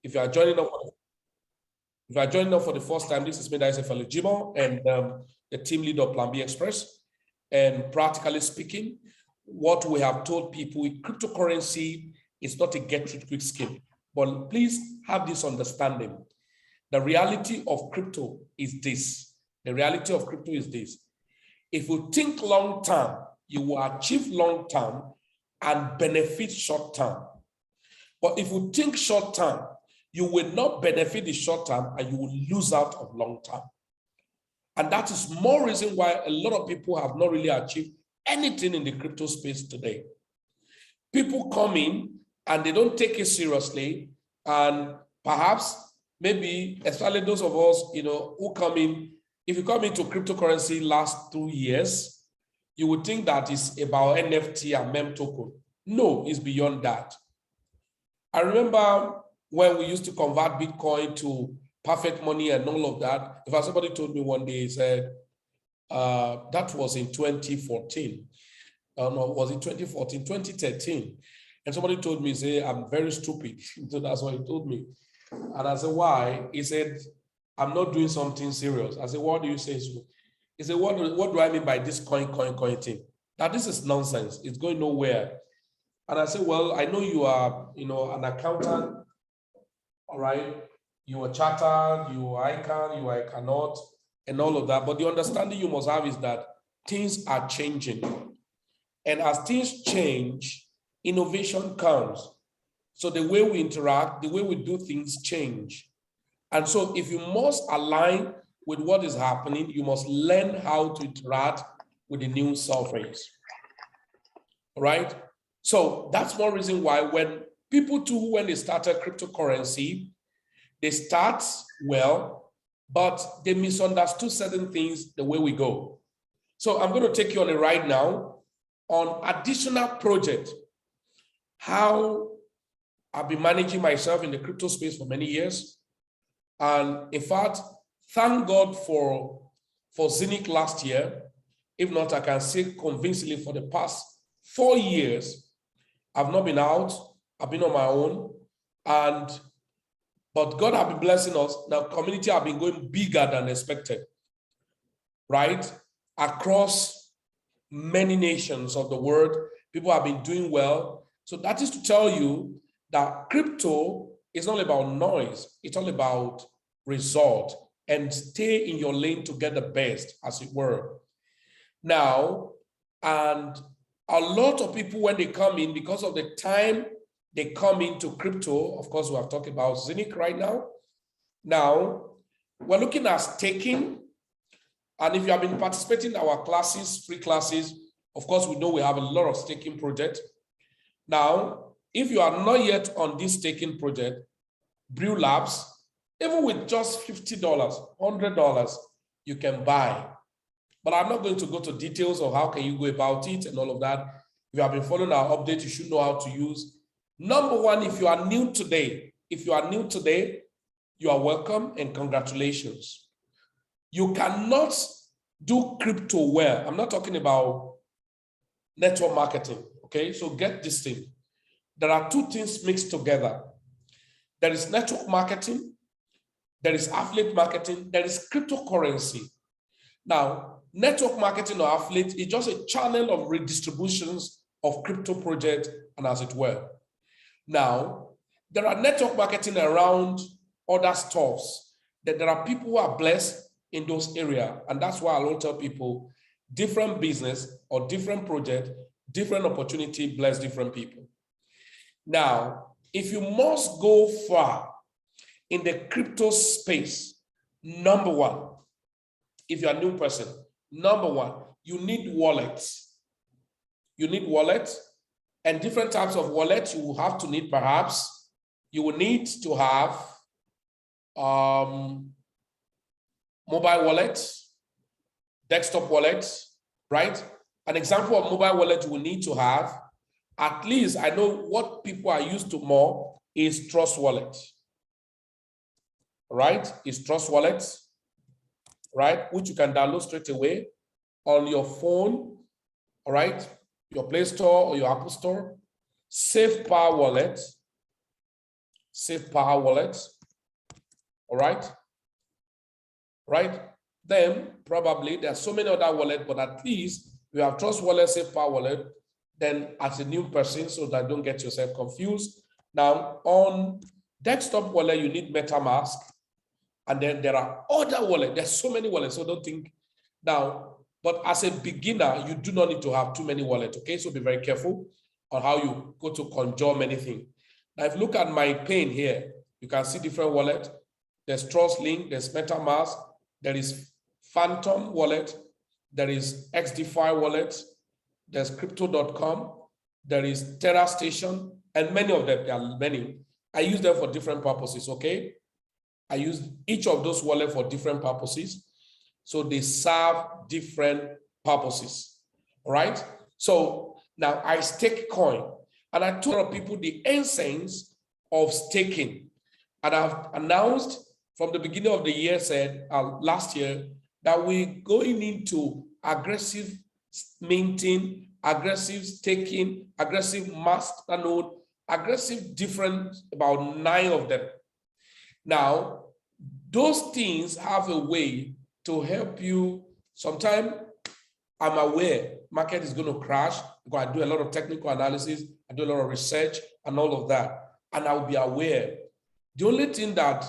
If you are joining up for the first time, this is me, Daisy Jimo, and the team lead of Planbxpress. And practically speaking, what we have told people, cryptocurrency is not a get-rich-quick scheme. But please have this understanding. The reality of crypto is this. The reality of crypto is this. If you think long-term, you will achieve long-term and benefit short-term. But if you think short-term, you will not benefit the short-term and you will lose out of long-term. And that is more reason why a lot of people have not really achieved anything in the crypto space today. People come in and they don't take it seriously, and perhaps maybe, especially those of us, who come in, if you come into cryptocurrency last 2 years, you would think that it's about NFT and meme token. No, it's beyond that. I remember when we used to convert Bitcoin to perfect money and all of that. In fact, somebody told me one day, he said, that was in 2014. Was it 2014, 2013? And somebody told me, say, I'm very stupid. So that's what he told me. And I said, why? He said, I'm not doing something serious. I said, what do you say? He said, what do I mean by this coin thing? That this is nonsense. It's going nowhere. And I said, well, I know you are, an accountant, all right? You are chartered, you are ICANN, you are ICANNOT, and all of that. But the understanding you must have is that things are changing. And as things change, innovation comes. So the way we interact, the way we do things change. And so if you must align with what is happening, you must learn how to interact with the new surface. All right? So that's one reason why when people too, when they started cryptocurrency, they start well, but they misunderstood certain things the way we go. So I'm going to take you on a ride now on additional project, how I've been managing myself in the crypto space for many years. And in fact, thank God for Zinc last year. If not, I can say convincingly for the past 4 years, I've not been out, I've been on my own, but God has been blessing us. The community have been going bigger than expected, right? Across many nations of the world, people have been doing well. So that is to tell you that crypto is not about noise. It's all about result, and stay in your lane to get the best, as it were. Now, and a lot of people, when they come in, because of the time they come into crypto, of course, we have talked about Zinc right now. Now, we're looking at staking. And if you have been participating in our classes, free classes, of course, we know we have a lot of staking projects. Now, if you are not yet on this staking project, Brew Labs, even with just $50, $100, you can buy. But I'm not going to go to details of how can you go about it and all of that. If you have been following our update, you should know how to use. Number one, if you are new today, you are welcome and congratulations. You cannot do crypto well. I'm not talking about network marketing, okay? So get this thing. There are two things mixed together. There is network marketing, there is affiliate marketing, there is cryptocurrency. Now, network marketing or affiliate is just a channel of redistributions of crypto projects and as it were. Now, there are network marketing around other stuffs, that there are people who are blessed in those areas. And that's why I will tell people different business or different project, different opportunity bless different people. Now, if you must go far in the crypto space, number one, if you're a new person, number one, you need wallets. You need wallets, and different types of wallets you will have to need. Perhaps you will need to have mobile wallets, desktop wallets, right? An example of mobile wallet you will need to have, at least I know what people are used to more is Trust Wallet, right? Is Trust Wallet, right? Which you can download straight away on your phone, all right? Your Play Store or your Apple Store. Safe Power Wallet, Safe Power Wallet. All right. Right. Then probably there are so many other wallets, but at least you have Trust Wallet, Safe Power Wallet. Then as a new person, so that don't get yourself confused. Now on desktop wallet, you need MetaMask. And then there are other wallets. There's so many wallets, so don't think now. But as a beginner, you do not need to have too many wallets, okay? So be very careful on how you go to conjure many things. Now, if you look at my pane here, you can see different wallets. There's TrustLink, there's MetaMask, there is Phantom Wallet, there is XDeFi Wallet, there's Crypto.com, there is Terra Station, and many of them, there are many. I use them for different purposes, okay? I use each of those wallets for different purposes. So they serve different purposes, all right? So now I stake coin, and I told people the essence of staking. And I've announced from the beginning of the year, said last year, that we're going into aggressive minting, aggressive staking, aggressive masternode, aggressive different, about 9 of them. Now, those things have a way to help you. Sometimes I'm aware market is going to crash because I do a lot of technical analysis, I do a lot of research and all of that, and I'll be aware. The only thing that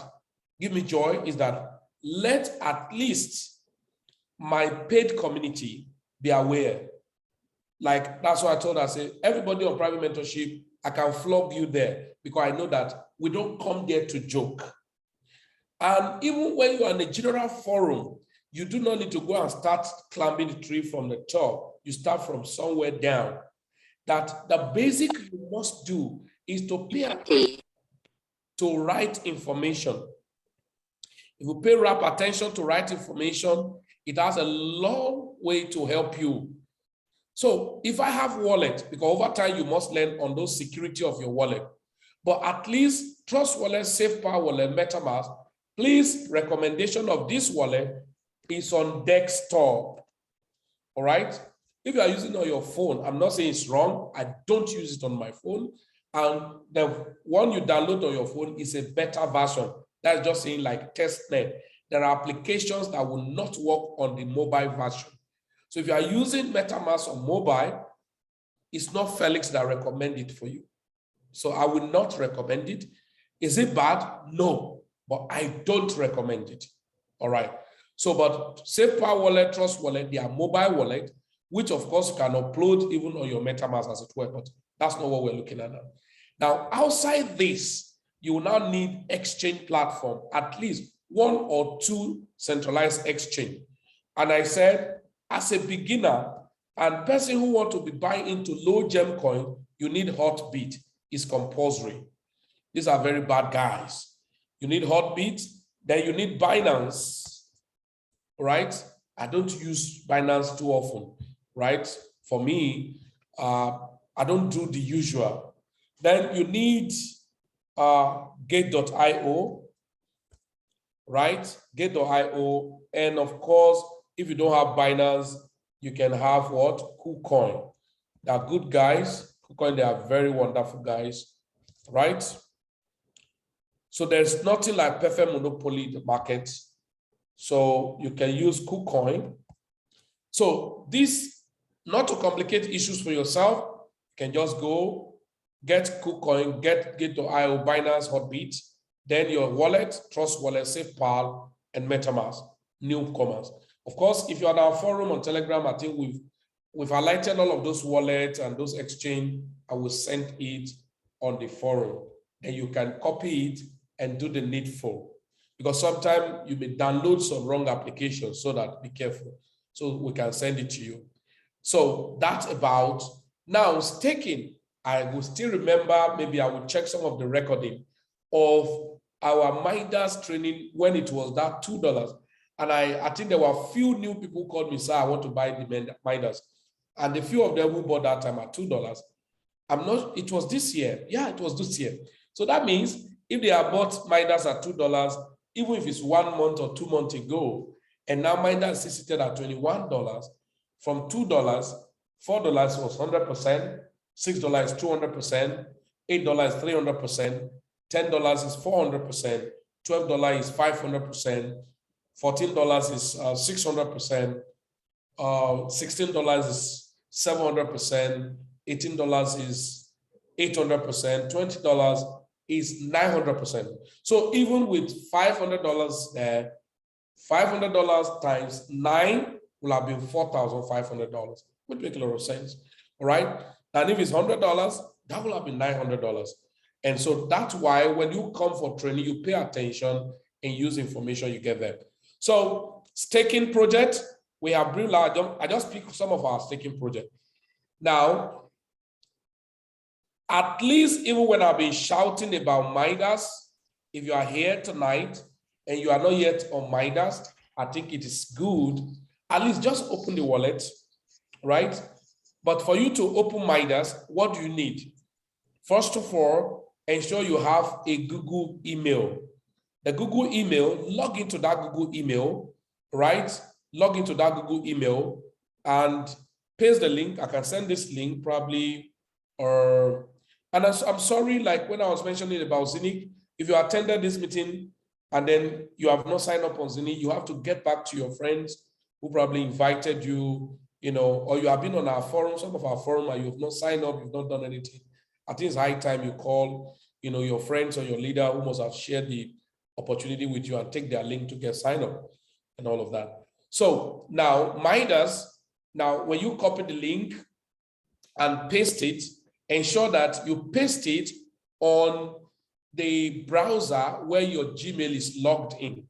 gives me joy is that let at least my paid community be aware. Like that's what I told her, I say, everybody on private mentorship, I can flog you there because I know that we don't come there to joke. And even when you are in a general forum, you do not need to go and start climbing the tree from the top. You start from somewhere down. That the basic you must do is to pay attention to right information. If you pay rapt attention to right information, it has a long way to help you. So if I have wallet, because over time you must learn on those security of your wallet, but at least Trust Wallet, Safe Power Wallet, MetaMask, please, recommendation of this wallet is on desktop, all right? If you are using it on your phone, I'm not saying it's wrong. I don't use it on my phone. And the one you download on your phone is a better version. That's just saying like testnet. There are applications that will not work on the mobile version. So if you are using MetaMask on mobile, it's not Felix that recommend it for you. So I will not recommend it. Is it bad? No, but I don't recommend it. All right. So, but Safe Power Wallet, Trust Wallet, they are mobile wallet, which of course you can upload even on your MetaMask as it were, but that's not what we're looking at now. Now, outside this, you will now need exchange platform, at least 1 or 2 centralized exchange. And I said, as a beginner and person who want to be buying into low gem coin, you need Hotbit. It's compulsory. These are very bad guys. You need Hotbit, then you need Binance, right? I don't use Binance too often, right? For me, I don't do the usual. Then you need Gate.io, right? Gate.io, and of course, if you don't have Binance, you can have what? KuCoin. They are good guys. KuCoin, they are very wonderful guys, right? So there's nothing like perfect monopoly in the market. So you can use KuCoin. So this, not to complicate issues for yourself, you can just go get KuCoin, get Gate.io, Binance, Hotbit, then your wallet, Trust Wallet, Safe Power, and MetaMask, newcomers. Of course, if you're on our forum on Telegram, I think we've highlighted all of those wallets and those exchange. I will send it on the forum, and you can copy it and do the needful. Because sometimes you may download some wrong applications, so that be careful. So we can send it to you. So that's about now staking. I will still remember, maybe I will check some of the recording of our Midas training when it was that $2. And I think there were a few new people who called me, sir, I want to buy the Midas. And a few of them who bought that time at $2. I'm not, it was this year. Yeah, it was this year. So that means if they have bought Midas at $2, even if it's 1 month or 2 months ago, and now Midas is seated at $21, from $2, $4 was 100%, $6 is 200%, $8 is 300%, $10 is 400%, $12 is 500%, $14 is 600%, $16 is 700%, $18 is 800%, $20 is 900%. So even with $500 there, $500 times 9 will have been $4,500, which makes a lot of sense. All right. And if it's $100, that will have been $900. And so that's why when you come for training, you pay attention and use information you get there. So staking project, we have briefly, I just picked some of our staking project. Now, at least even when I've been shouting about Midas, if you are here tonight and you are not yet on Midas, I think it is good, at least just open the wallet, right? But for you to open Midas, what do you need? First of all, ensure you have a Google email. The Google email, log into that Google email, right? Log into that Google email and paste the link. I can send this link probably, or, and I'm sorry, like when I was mentioning about Zinc, if you attended this meeting and then you have not signed up on Zinc, you have to get back to your friends who probably invited you, you know, or you have been on our forum, some of our forum, and you have not signed up, you've not done anything. I think it's high time you call, you know, your friends or your leader who must have shared the opportunity with you and take their link to get signed up and all of that. So now Midas, now when you copy the link and paste it, ensure that you paste it on the browser where your Gmail is logged in.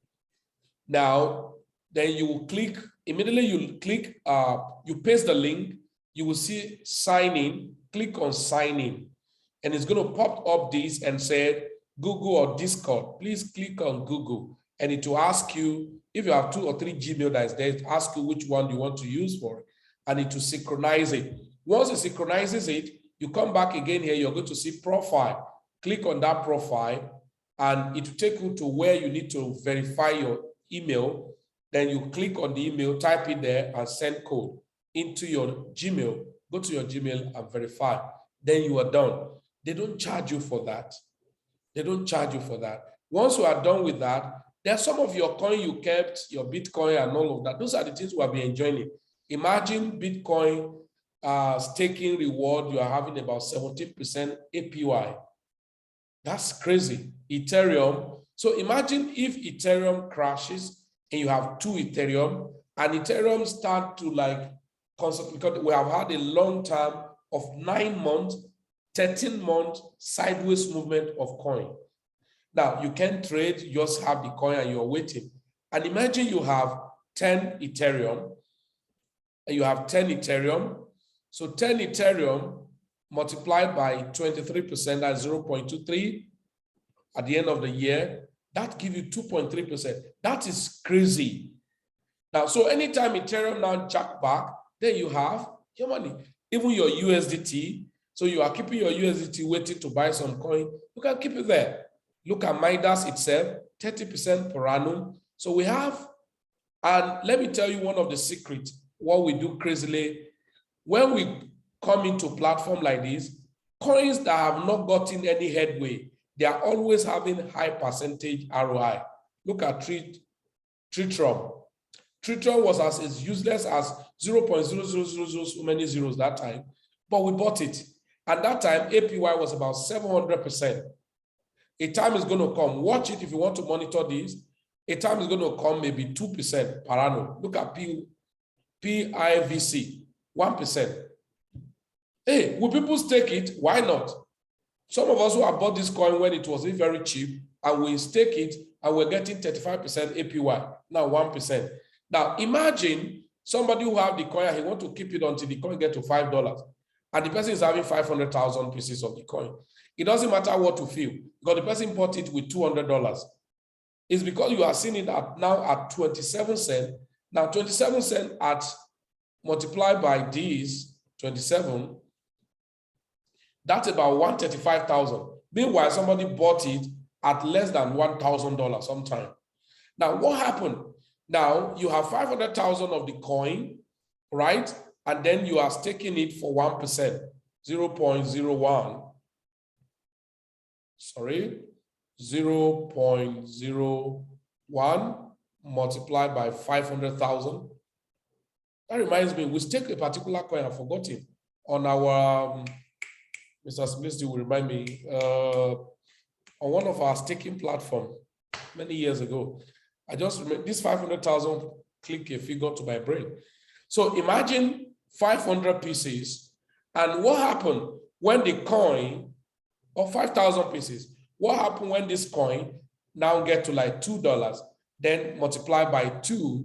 Now, then you will click, immediately you click, you paste the link, you will see sign in, click on sign in, and it's going to pop up this and say Google or Discord. Please click on Google, and it will ask you, if you have 2 or 3 Gmail that is there, it asks you which one you want to use for it, and it will synchronize it. Once it synchronizes it, you come back again here, you're going to see profile. Click on that profile, and it will take you to where you need to verify your email. Then you click on the email, type it there, and send code into your Gmail. Go to your Gmail and verify. Then you are done. They don't charge you for that. They don't charge you for that. Once you are done with that, there's some of your coin you kept, your Bitcoin and all of that. Those are the things we have been enjoying. Imagine Bitcoin staking reward, you are having about 17% APY. That's crazy. Ethereum. So imagine if Ethereum crashes and you have 2 Ethereum, and Ethereum start to like, because we have had a long time of 9 months, 13 months sideways movement of coin. Now you can trade, you just have the coin and you're waiting. And imagine you have 10 Ethereum, and you have 10 Ethereum. So 10 Ethereum multiplied by 23%, that's 0.23 at the end of the year, that gives you 2.3%. That is crazy. Now, so anytime Ethereum now jack back, then you have your money, even your USDT. So you are keeping your USDT waiting to buy some coin, you can keep it there. Look at Midas itself, 30% per annum. So we have, and let me tell you one of the secrets, what we do crazily, when we come into a platform like this, coins that have not gotten any headway, they are always having high percentage ROI. Look at TRON. TRON was as useless as 0.0000 so many zeros that time, but we bought it. And that time, APY was about 700%. A time is going to come. Watch it if you want to monitor this. A time is going to come maybe 2% per annum. Look at PIVC, 1%. Hey, will people stake it? Why not? Some of us who have bought this coin when it was very cheap, and we stake it, and we're getting 35% APY, now 1%. Now, imagine somebody who have the coin and he want to keep it until the coin get to $5, and the person is having 500,000 pieces of the coin. It doesn't matter what to feel, because the person bought it with $200. It's because you are seeing it now at 27 cents. Now, 27 cents at multiplied by these 27, that's about 135,000. Meanwhile, somebody bought it at less than $1,000 sometime. Now, what happened? Now, you have 500,000 of the coin, right? And then you are staking it for 1%, 0.01. Sorry, 0.01 multiplied by 500,000. That reminds me, we stake a particular coin, I've forgotten, on our, Mr. Simplicity will remind me, on one of our staking platform many years ago. I just remember this 500,000 click a figure to my brain. So imagine 500 pieces, and what happened when the coin, or 5,000 pieces, what happened when this coin now get to like $2, then multiply by 2,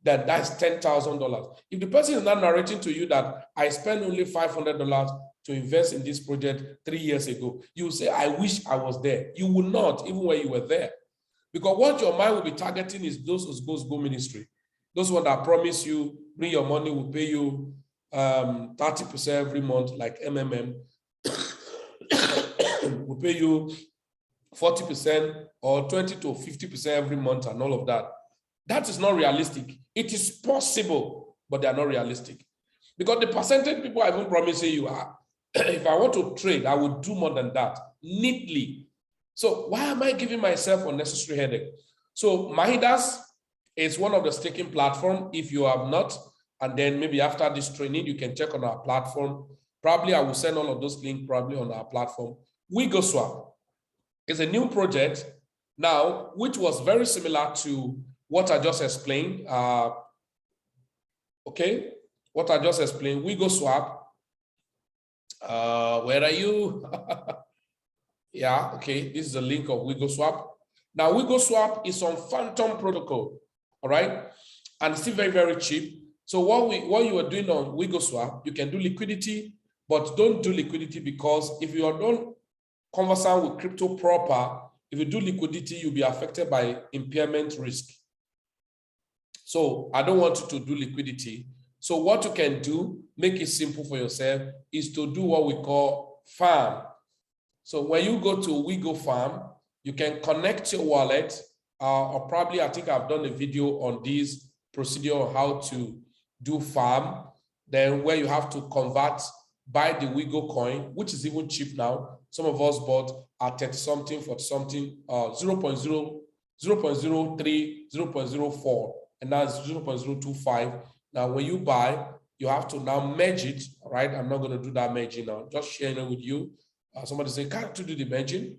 then that's $10,000. If the person is now narrating to you that I spent only $500 to invest in this project 3 years ago, you will say, I wish I was there. You will not, even when you were there. Because what your mind will be targeting is those who go ministry. Those ones that promise you, bring your money, will pay you 30% every month, like MMM. Will pay you 40% or 20 to 50% every month and all of that. That is not realistic. It is possible, but they are not realistic. Because the percentage people are even promising you are, if I want to trade, I would do more than that, neatly. So why am I giving myself unnecessary headache? So Mahidas is one of the staking platform. If you have not, and then maybe after this training, you can check on our platform. Probably I will send all of those links probably on our platform. WeGoSwap is a new project now, which was very similar to what I just explained. Okay, what I just explained, WeGoSwap. Where are you? Yeah, okay, this is a link of WeGoSwap. Now, WeGoSwap is on Phantom protocol, all right? And it's still very, very cheap. So what you are doing on WeGoSwap, you can do liquidity, but don't do liquidity because if you are not conversant with crypto proper, if you do liquidity, you'll be affected by impairment risk. So I don't want you to do liquidity. So what you can do, make it simple for yourself, is to do what we call farm. So when you go to WeGo Farm, you can connect your wallet, or probably I think I've done a video on this procedure on how to do farm, then where you have to convert, buy the WeGo coin, which is even cheap now. Some of us bought at 30 something, 40 something, 0.003, 0.04, and now it's 0.025. Now, when you buy, you have to now merge it, right? I'm not going to do that merging now, just sharing it with you. Somebody say, can't you do the merging?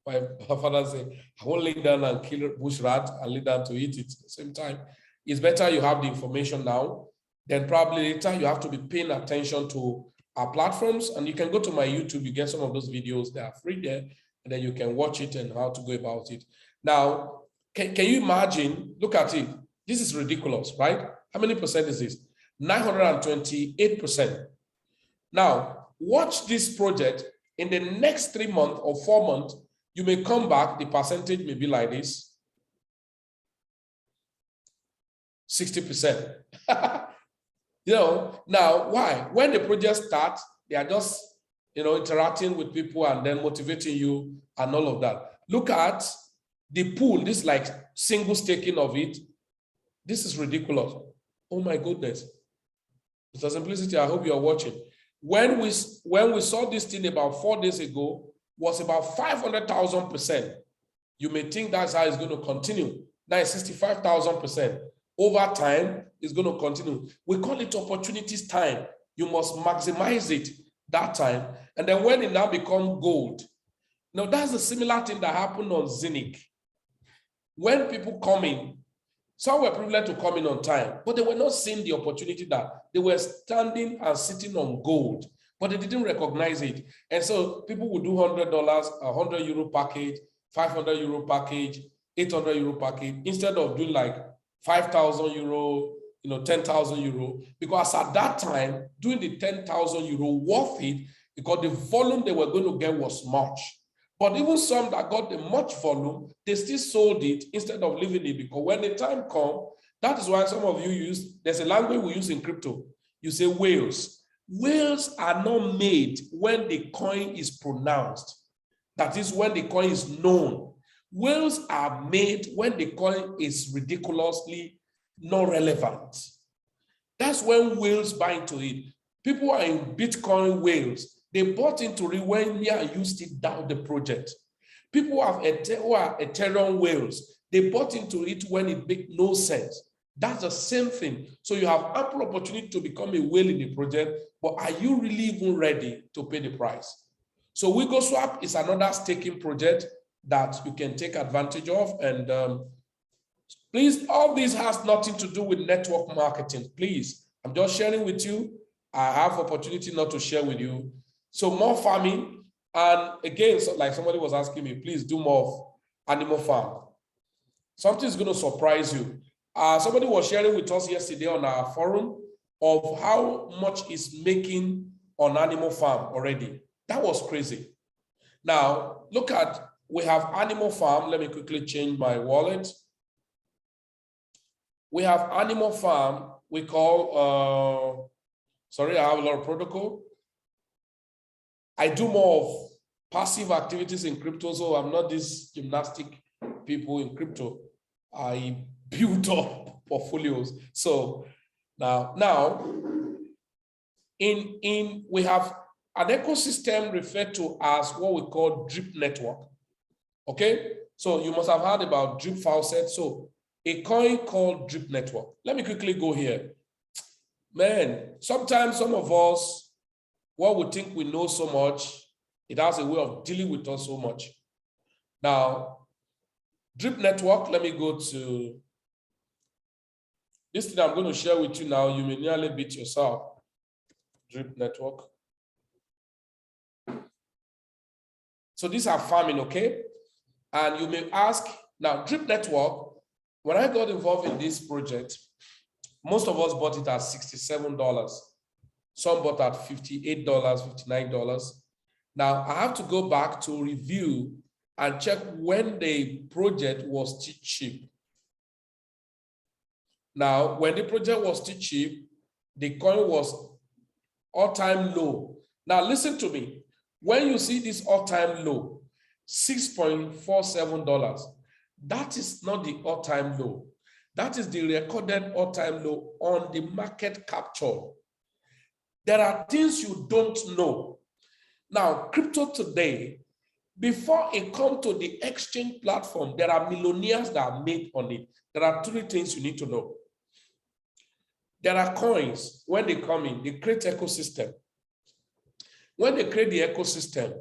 My father said, I won't lay down and kill bush rat and lay down to eat it at the same time. It's better you have the information now. Then probably later you have to be paying attention to our platforms, and you can go to my YouTube, you get some of those videos, they are free there, and then you can watch it and how to go about it. Now, can you imagine, look at it, this is ridiculous, right? How many percent is this? 928%. Now, watch this project in the next 3 months or 4 months, you may come back, the percentage may be like this, 60%. You know, now why? When the project starts, they are just, you know, interacting with people and then motivating you and all of that. Look at the pool, this is like single staking of it. This is ridiculous. Oh my goodness. Mr. Simplicity, I hope you are watching. When we saw this thing about 4 days ago, was about 500,000%. You may think that's how it's going to continue. Now it's 65,000%. Over time, it's going to continue. We call it opportunities time. You must maximize it that time. And then when it now becomes gold. Now that's a similar thing that happened on Zinc. When people come in, some were privileged to come in on time, but they were not seeing the opportunity that they were standing and sitting on gold, but they didn't recognize it. And so people would do $100, €100 package, €500 package, €800 package, instead of doing like €5,000, you know, €10,000, because at that time, doing the €10,000 worth it, because the volume they were going to get was much. But even some that got the much volume, they still sold it instead of leaving it, because when the time comes, that is why some of you use, there's a language we use in crypto. You say whales. Whales are not made when the coin is pronounced. That is when the coin is known. Whales are made when the coin is ridiculously not relevant. That's when whales buy into it. People are in Bitcoin whales. They bought into it when me and you still down the project. People who are Ethereum whales, they bought into it when it made no sense. That's the same thing. So you have ample opportunity to become a whale in the project, but are you really even ready to pay the price? So WigoSwap is another staking project that you can take advantage of. And please, all this has nothing to do with network marketing. Please, I'm just sharing with you. I have opportunity not to share with you. So more farming. And again, so like somebody was asking me, please do more of animal farm. Something is going to surprise you. Somebody was sharing with us yesterday on our forum of how much is making on animal farm already. That was crazy. Now, look at, we have animal farm. Let me quickly change my wallet. We have animal farm. We call, sorry, I have a lot of protocol. I do more of passive activities in crypto, so I'm not this gymnastic people in crypto. I build up portfolios. So now we have an ecosystem referred to as what we call drip network. Okay, so you must have heard about drip faucet. So a coin called drip network. Let me quickly go here. Man, sometimes some of us, what we think we know so much, it has a way of dealing with us so much. Now, drip network, let me go to this thing I'm going to share with you now. You may nearly beat yourself. Drip network. So these are farming, okay? And you may ask, now drip network, when I got involved in this project, most of us bought it at $67. Some bought at $58, $59. Now I have to go back to review and check when the project was still cheap. Now, when the project was still cheap, the coin was all-time low. Now, listen to me. When you see this all-time low, $6.47, that is not the all-time low. That is the recorded all-time low on the market capture. There are things you don't know. Now, crypto today, before it comes to the exchange platform, there are millionaires that are made on it. There are three things you need to know. There are coins, when they come in, they create ecosystem. When they create the ecosystem,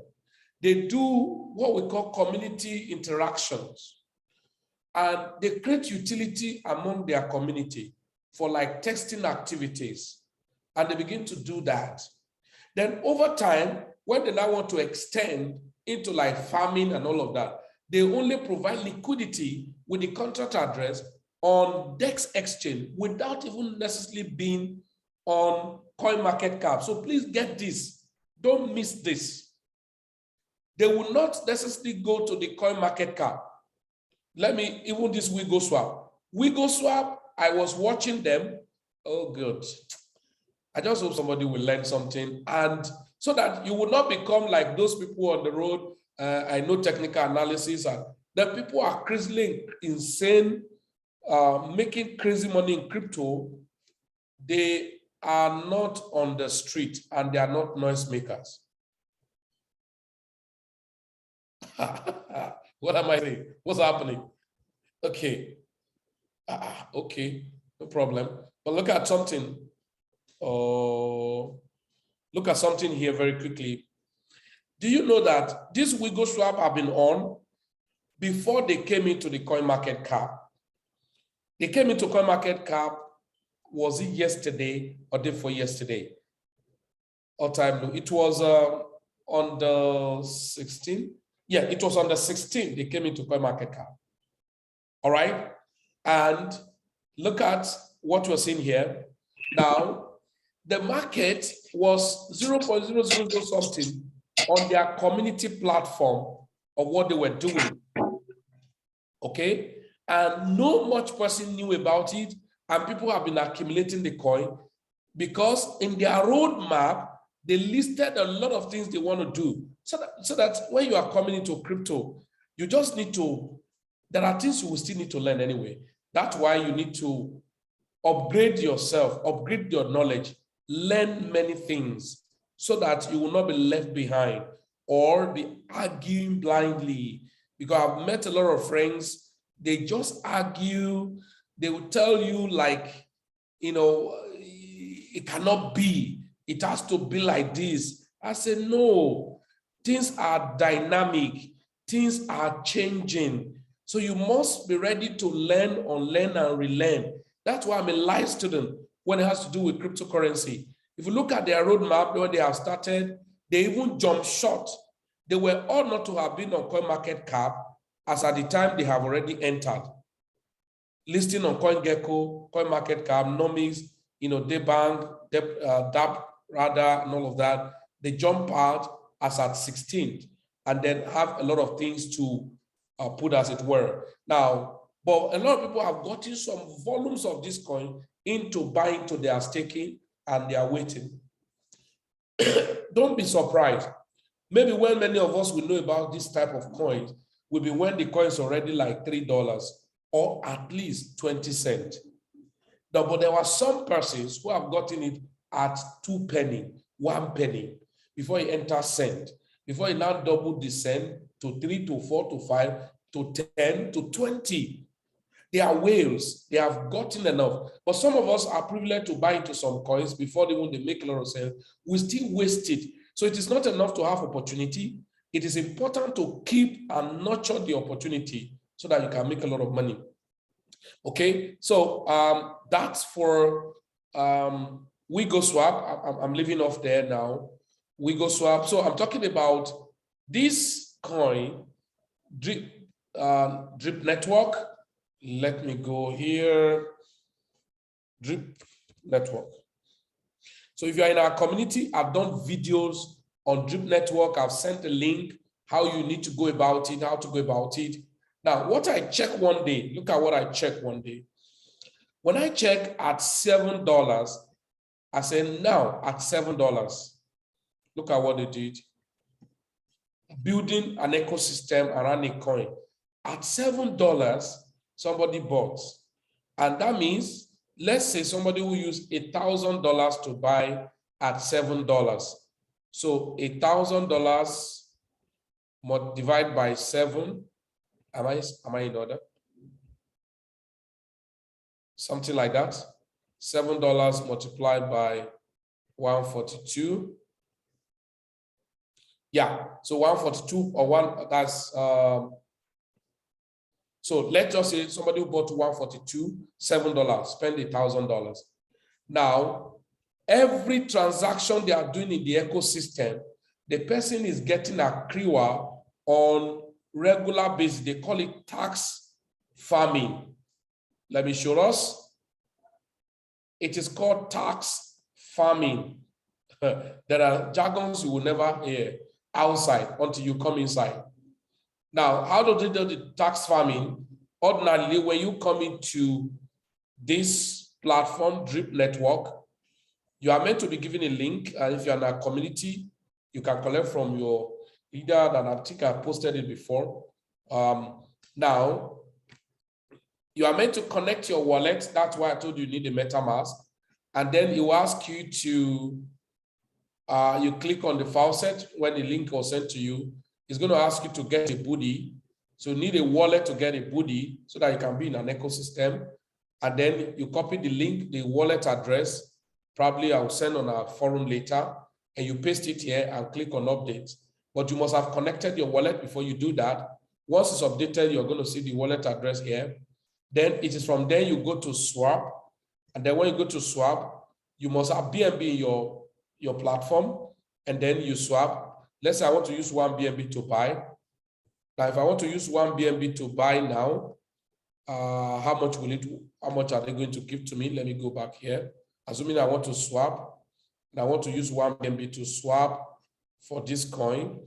they do what we call community interactions. And they create utility among their community for like testing activities. And they begin to do that. Then over time, when they now want to extend into like farming and all of that, they only provide liquidity with the contract address on DEX exchange without even necessarily being on CoinMarketCap. So please get this. Don't miss this. They will not necessarily go to the CoinMarketCap. Let me, even this WigoSwap. WigoSwap, I was watching them. Oh, good. I just hope somebody will learn something. And so that you will not become like those people on the road. I know technical analysis. And the people are crazily insane, making crazy money in crypto. They are not on the street and they are not noisemakers. What am I saying? What's happening? Okay. Okay, no problem. But look at something. Look at something here very quickly. Do you know that this WigoSwap have been on before they came into the CoinMarketCap? They came into CoinMarketCap, was it yesterday or day before yesterday? All time low. It was on the 16th. Yeah, it was on the 16th they came into CoinMarketCap. All right. And look at what we're seeing here. Now, the market was 0.000 something on their community platform of what they were doing. Okay. And no much person knew about it. And people have been accumulating the coin because in their roadmap, they listed a lot of things they want to do. So that when you are coming into crypto, you just need to, there are things you will still need to learn anyway. That's why you need to upgrade yourself, upgrade your knowledge, learn many things so that you will not be left behind or be arguing blindly because I've met a lot of friends, they just argue, they will tell you like, you know, it cannot be, it has to be like this. I said, no, things are dynamic, things are changing. So you must be ready to learn, unlearn, and relearn. That's why I'm a live student when it has to do with cryptocurrency. If you look at their roadmap, when they have started, they even jump short. They were all not to have been on CoinMarketCap, as at the time they have already entered. Listing on CoinGecko, CoinMarketCap, Nomics, you know, Debank, DAP, rather, and all of that. They jump out as at 16th, and then have a lot of things to put, as it were. Now, but a lot of people have gotten some volumes of this coin into buying to their staking, and they are waiting. Don't be surprised. Maybe when many of us will know about this type of coins will be when the coin is already like $3 or at least 20 cents. Now, but there were some persons who have gotten it at 2 penny, 1 penny, before it enters cent, before it now doubled the cent to 3 to 4 to 5 to 10 to 20. They are whales. They have gotten enough. But some of us are privileged to buy into some coins before they make a lot of sense. We still waste it. So it is not enough to have opportunity. It is important to keep and nurture the opportunity so that you can make a lot of money. Okay, so that's for WeGoSwap. I'm leaving off there now. WeGoSwap. So I'm talking about this coin, Drip Network. Let me go here. Drip Network. So if you're in our community, I've done videos on Drip Network. I've sent a link, how you need to go about it, how to go about it. Now, what I check one day, look at what I check one day. When I check at $7, I say now at $7, look at what they did. Building an ecosystem around a coin. At $7, somebody bought. And that means, let's say somebody will use $1,000 to buy at $7. So $1,000 divided by 7. Am I in order? Something like that. $7 multiplied by 142. Yeah, so 142 or one, that's, so let's just say somebody who bought 142, $7, spend $1,000. Now, every transaction they are doing in the ecosystem, the person is getting a accrual on regular basis. They call it tax farming. Let me show us. It is called tax farming. There are jargons you will never hear outside until you come inside. Now, how do they do the tax farming? Ordinarily, when you come into this platform, Drip Network, you are meant to be given a link. And if you're in a community, you can collect from your leader, that I think I posted it before. Now, you are meant to connect your wallet. That's why I told you need a MetaMask. And then it will ask you to, you click on the faucet when the link was sent to you. It's going to ask you to get a booty. So you need a wallet to get a booty so that you can be in an ecosystem. And then you copy the link, the wallet address. Probably I'll send on our forum later. And you paste it here and click on update. But you must have connected your wallet before you do that. Once it's updated, you're going to see the wallet address here. Then it is from there you go to swap. And then when you go to swap, you must have BNB in your platform. And then you swap. Let's say I want to use 1 BNB to buy. Now, if I want to use 1 BNB to buy now, how much are they going to give to me? Let me go back here. Assuming I want to swap, and I want to use 1 BNB to swap for this coin.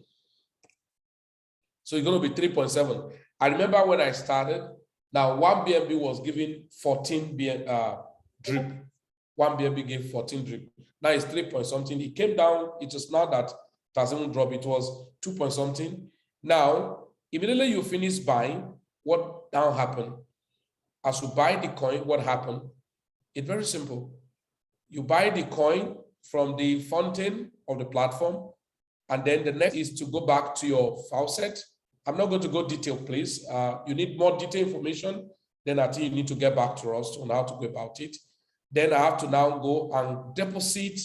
So it's going to be 3.7. I remember when I started, now 1 BNB was giving 14 drip. 1 BNB gave 14 drip. Now it's 3 point something. It came down. It is now that it has even dropped. It was 2 point something. Now, immediately you finish buying, what now happened? As you buy the coin, what happened? It's very simple. You buy the coin from the fountain of the platform, and then the next is to go back to your faucet I'm not going to go detail, please. You need more detailed information, then I think you need to get back to us on how to go about it. Then I have to now go and deposit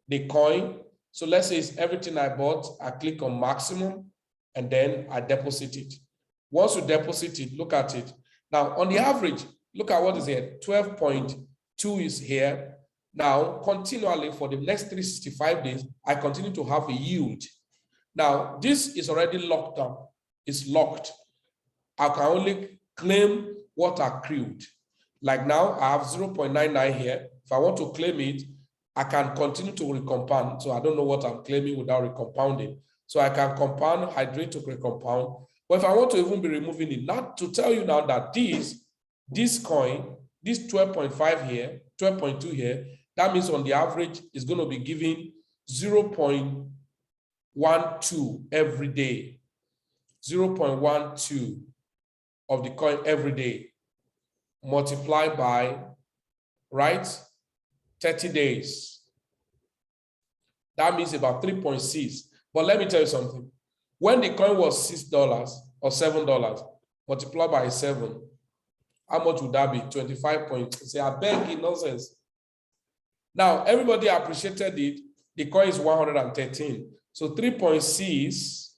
the coin. So let's say it's everything I bought, I click on maximum, and then I deposit it. Once you deposit it, look at it. Now, on the average, look at what is here. 12.2 is here. Now, continually for the next 365 days, I continue to have a yield. Now, this is already locked up. It's locked. I can only claim what accrued. Like now, I have 0.99 here. If I want to claim it, I can continue to recompound. So I don't know what I'm claiming without recompounding. So I can compound, hydrate to recompound. But if I want to even be removing it, not to tell you now that this coin, this 12.5 here, 12.2 here, that means on the average, is going to be giving 0.12 every day. 0.12 of the coin every day, multiplied by, right, 30 days. That means about 3.6. But let me tell you something. When the coin was $6 or $7, multiplied by 7, how much would that be? 25 points. Say, I beg you, nonsense. Now, everybody appreciated it. The coin is 113. So 3.6,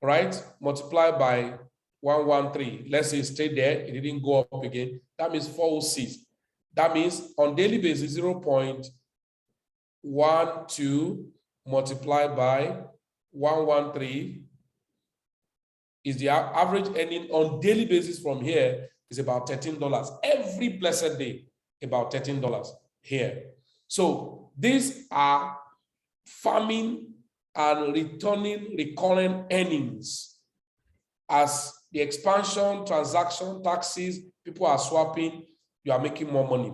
right, multiplied by 113. Let's say it stayed there. It didn't go up again. That means 406. That means on daily basis, 0.12 multiplied by 113 is the average earning on daily basis from here is about $13. Every blessed day, about $13 here. So these are farming and returning recurrent earnings. As the expansion, transaction, taxes, people are swapping, you are making more money.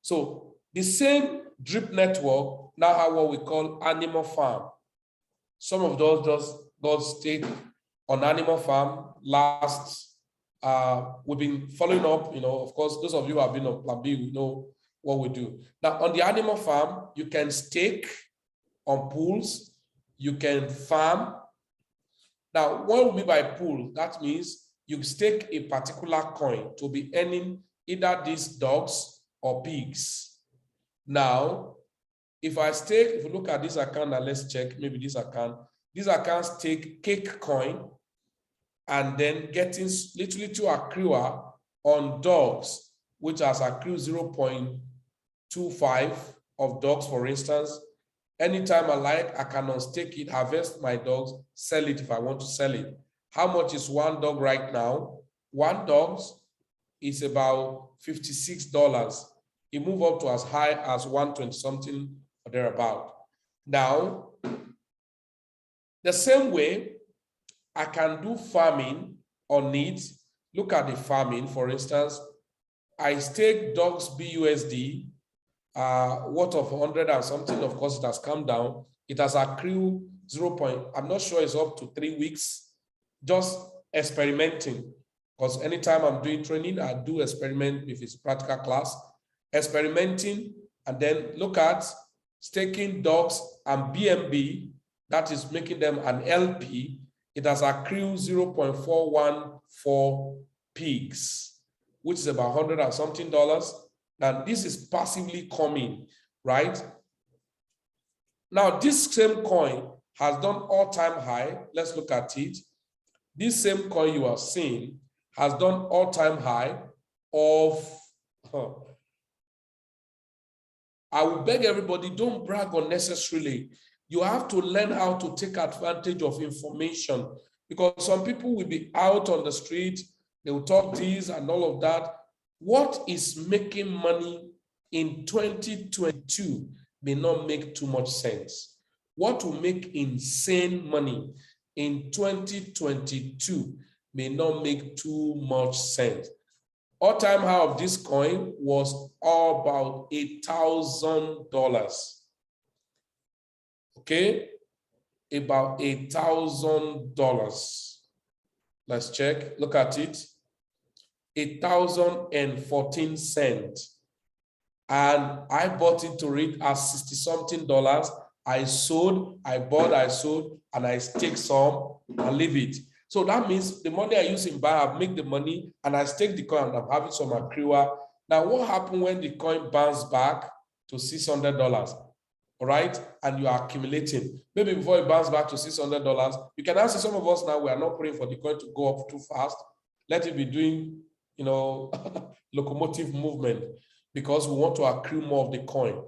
So the same drip network now have what we call animal farm. Some of those just got stayed on animal farm last. We've been following up, of course, those of you who have been on Plan B, we know what we do. Now, on the animal farm, you can stake on pools, you can farm. Now, what we mean by pool? That means you stake a particular coin to be earning either these dogs or pigs. Now, if I stake, if you look at this account, now let's check, maybe this account stake cake coin, and then getting literally to accrue on dogs, which has accrued 0.25 of dogs, for instance. Anytime I like, I can unstake it, harvest my dogs, sell it if I want to sell it. How much is one dog right now? One dog is about $56. It moved up to as high as 120 something or thereabout. Now, the same way, I can do farming on it. Look at the farming, for instance. I stake dogs BUSD, worth of 100 and something. Of course, it has come down. It has accrued 0. I'm not sure it's up to 3 weeks. Just experimenting, because anytime I'm doing training, I do experiment if it's practical class. Experimenting, and then look at staking dogs and BNB, that is making them an LP. It has accrued 0.414 pigs, which is about 100 and something dollars. And this is passively coming, right? Now, this same coin has done all-time high. Let's look at it. This same coin you are seeing has done all-time high of, I will beg everybody, don't brag unnecessarily. You have to learn how to take advantage of information, because some people will be out on the street, they will talk this and all of that. What is making money in 2022 may not make too much sense. What will make insane money in 2022 may not make too much sense. All-time high of this coin was all about $8,000. Okay, about $8,000. Let's check, look at it. 8,014 cents. And I bought it to read as $60-something. I sold, I bought, I sold, and I stake some and leave it. So that means the money I use in buy, I make the money and I stake the coin and I'm having some accrual. Now, what happened when the coin bounced back to $600? All right, and you are accumulating. Maybe before it bounces back to $600, you can ask some of us now, we are not praying for the coin to go up too fast. Let it be doing, you know, locomotive movement because we want to accrue more of the coin.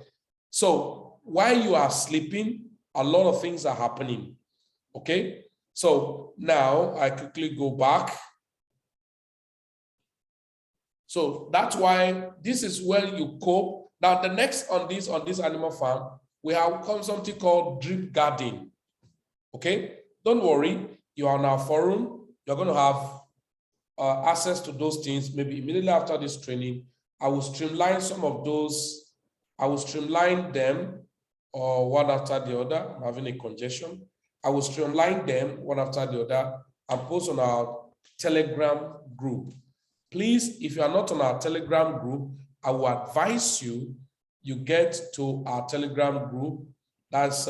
So while you are sleeping, a lot of things are happening. Okay, so now I quickly go back. So that's why this is where you cope. Now the next on this animal farm, we have something called drip guarding. Okay, don't worry, you are on our forum. You're going to have access to those things. Maybe immediately after this training, I will streamline some of those. I will streamline them one after the other. I'm having a congestion. I will streamline them one after the other and post on our Telegram group. Please, if you are not on our Telegram group, I will advise you get to our Telegram group. That's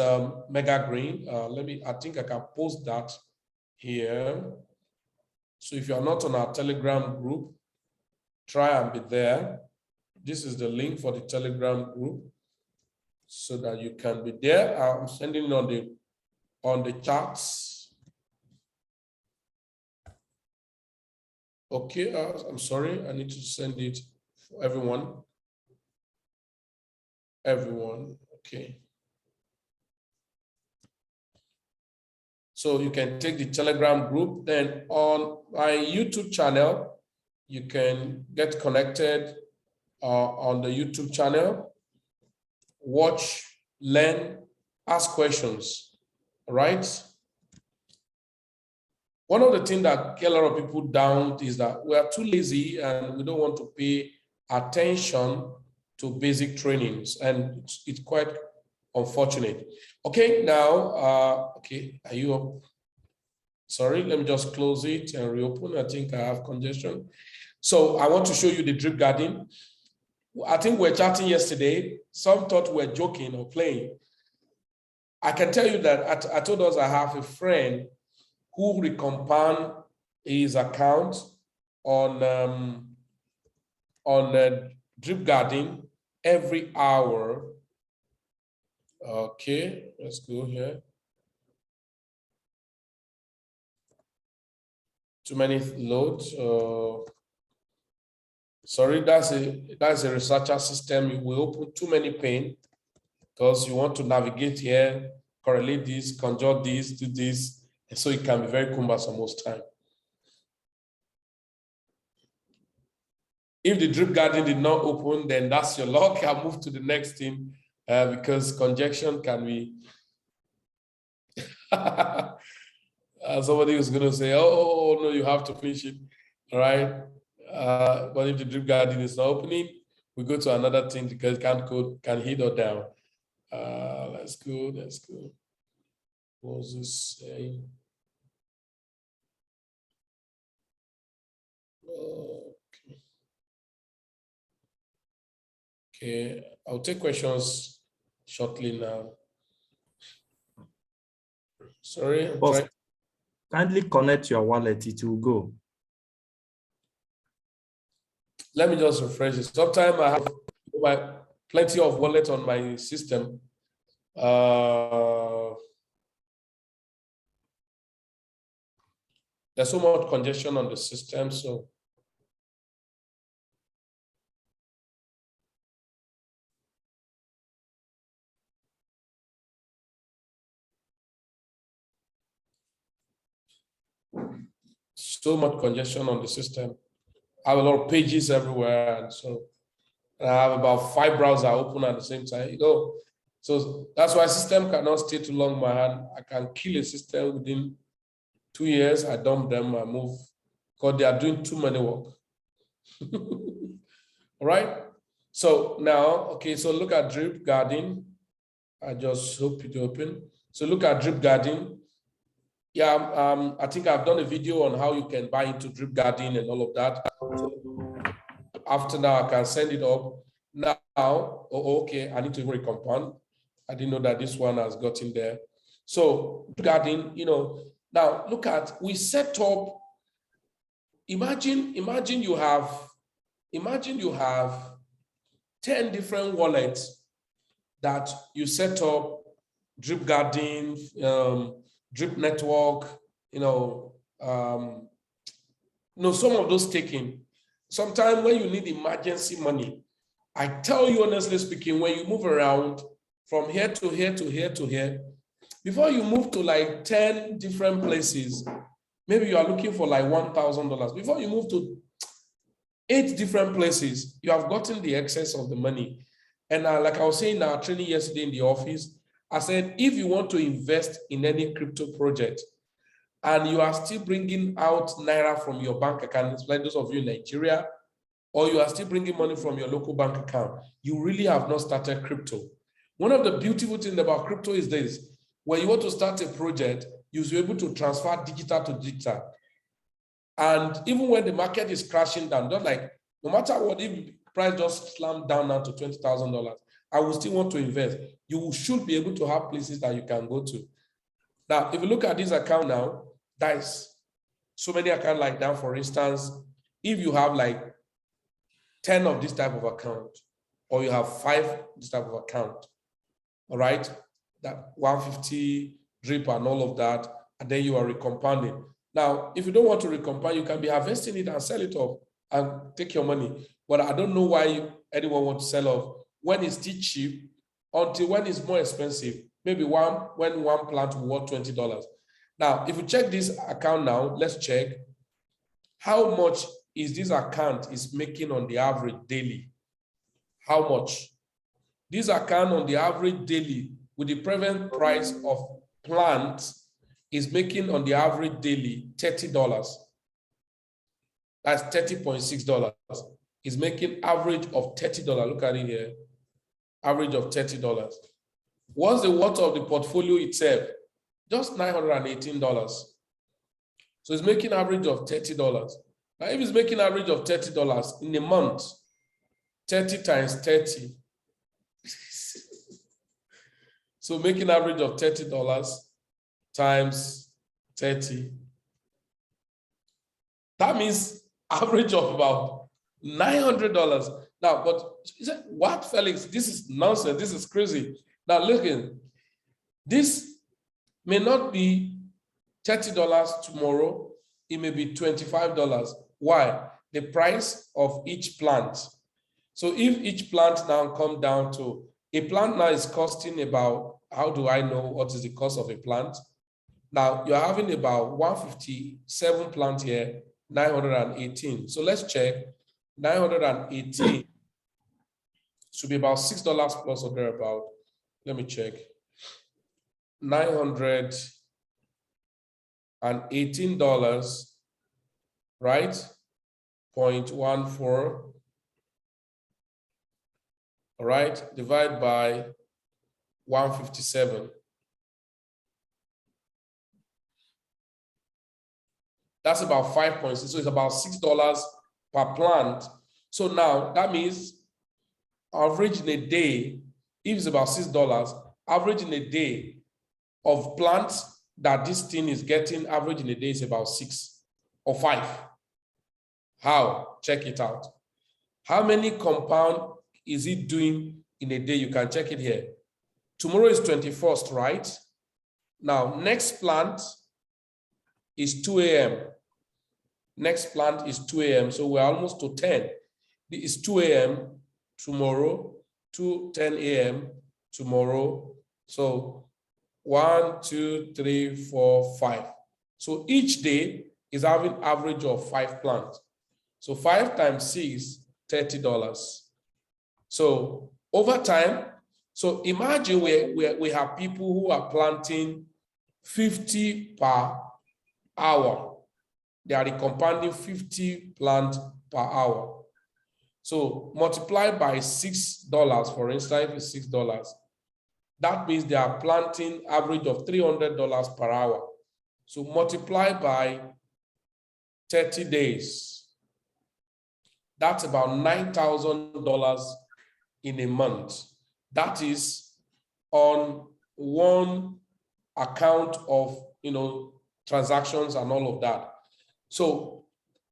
Mega Green. I think I can post that here. So if you are not on our Telegram group, try and be there. This is the link for the Telegram group so that you can be there. I'm sending it on the chats. Okay, I'm sorry, I need to send it for everyone. Okay. So you can take the Telegram group. Then on my YouTube channel, you can get connected on the YouTube channel, watch, learn, ask questions, all right? One of the things that get a lot of people down is that we are too lazy and we don't want to pay attention to basic trainings, and it's quite unfortunate. Okay, now, okay, are you up? Sorry, let me just close it and reopen. I think I have congestion. So I want to show you the drip guarding. I think we were chatting yesterday. Some thought we were joking or playing. I can tell you that I told us I have a friend who recompound his account on drip guarding every hour. Okay, let's go here. Too many loads. Sorry, that's a researcher system. You will open too many pane because you want to navigate here, correlate this, conjure this, do this, and so it can be very cumbersome most time. If the drip guarding did not open, then that's your luck. I'll move to the next thing because conjunction can be. Somebody was going to say, oh, no, you have to finish it. All right. But if the drip guarding is not opening, we go to another thing because it can't code, can hit or down. Let's go. What was this saying? Okay, I'll take questions shortly now. Sorry, kindly connect your wallet, it will go. Let me just refresh it. Sometimes I have plenty of wallet on my system. There's so much congestion on the system, so. So much congestion on the system. I have a lot of pages everywhere, and so I have about 5 browsers open at the same time. You know, so that's why system cannot stay too long in my hand. I can kill a system within 2 years. I dump them, I move, because they are doing too many work. All right. So now, okay, so look at drip guarding. I just hope it open. So look at drip guarding. Yeah, I think I've done a video on how you can buy into drip guarding and all of that. After now, I can send it up. Now, oh, okay, I need to recompound. I didn't know that this one has gotten there. So regarding, now look at, we set up, imagine you have 10 different wallets that you set up, Drip Garden, Drip Network, some of those taking. Sometimes when you need emergency money, I tell you honestly speaking, when you move around from here to here to here to here, before you move to like 10 different places, maybe you are looking for like $1,000. Before you move to 8 different places, you have gotten the excess of the money. And like I was saying in our training yesterday in the office, I said, if you want to invest in any crypto project and you are still bringing out Naira from your bank account, like those of you in Nigeria, or you are still bringing money from your local bank account, you really have not started crypto. One of the beautiful things about crypto is this: when you want to start a project, you'll be able to transfer digital to digital. And even when the market is crashing down, just like, no matter what, if the price just slammed down now to $20,000, I will still want to invest. You should be able to have places that you can go to. Now, if you look at this account now, there's so many accounts like that. For instance, if you have like 10 of this type of account, or you have 5 this type of account, all right, that 150 drip and all of that, and then you are recompounding. Now, if you don't want to recompound, you can be harvesting it and sell it off and take your money. But I don't know why anyone wants to sell off when it's still cheap until when it's more expensive. Maybe when one plant will worth $20. Now, if you check this account now, let's check how much is this account is making on the average daily. How much? This account on the average daily with the prevalent price of plants is making on the average daily $30. That's $30.6. Is making average of $30. Look at it here. Average of $30. What's the worth of the portfolio itself? Just $918. So it's making average of $30. Now, if it's making average of $30 in a month, 30 times 30. So making average of $30 times 30. That means average of about $900. Now, but what, Felix? This is nonsense. This is crazy. Now, looking, this may not be $30 tomorrow. It may be $25. Why? The price of each plant. So if each plant now come down to, a plant now is costing about, how do I know what is the cost of a plant? Now you're having about 157 plant here, 918. So let's check. 918 should be about $6 plus or thereabout. Let me check. $918, right? 0.14. All right, divide by 157. That's about 5.6. So it's about $6 per plant. So now that means average in a day, if it's about $6, average in a day of plants that this thing is getting, average in a day is about 6 or 5. How? Check it out. How many compound is it doing in a day? You can check it here. Tomorrow is 21st, right? Now, next plant is 2 a.m. Next plant is 2 a.m. So we're almost to 10. It's 2 a.m. tomorrow, 10 a.m. tomorrow. So 1, 2, 3, 4, 5. So each day is having average of 5 plants. So 5 times 6, $30. So over time, so imagine we have people who are planting 50 per hour. They are compounding 50 plants per hour. So multiply by $6, for instance, if it's $6, that means they are planting average of $300 per hour. So multiply by 30 days. That's about $9,000 in a month. That is on one account of, transactions and all of that. So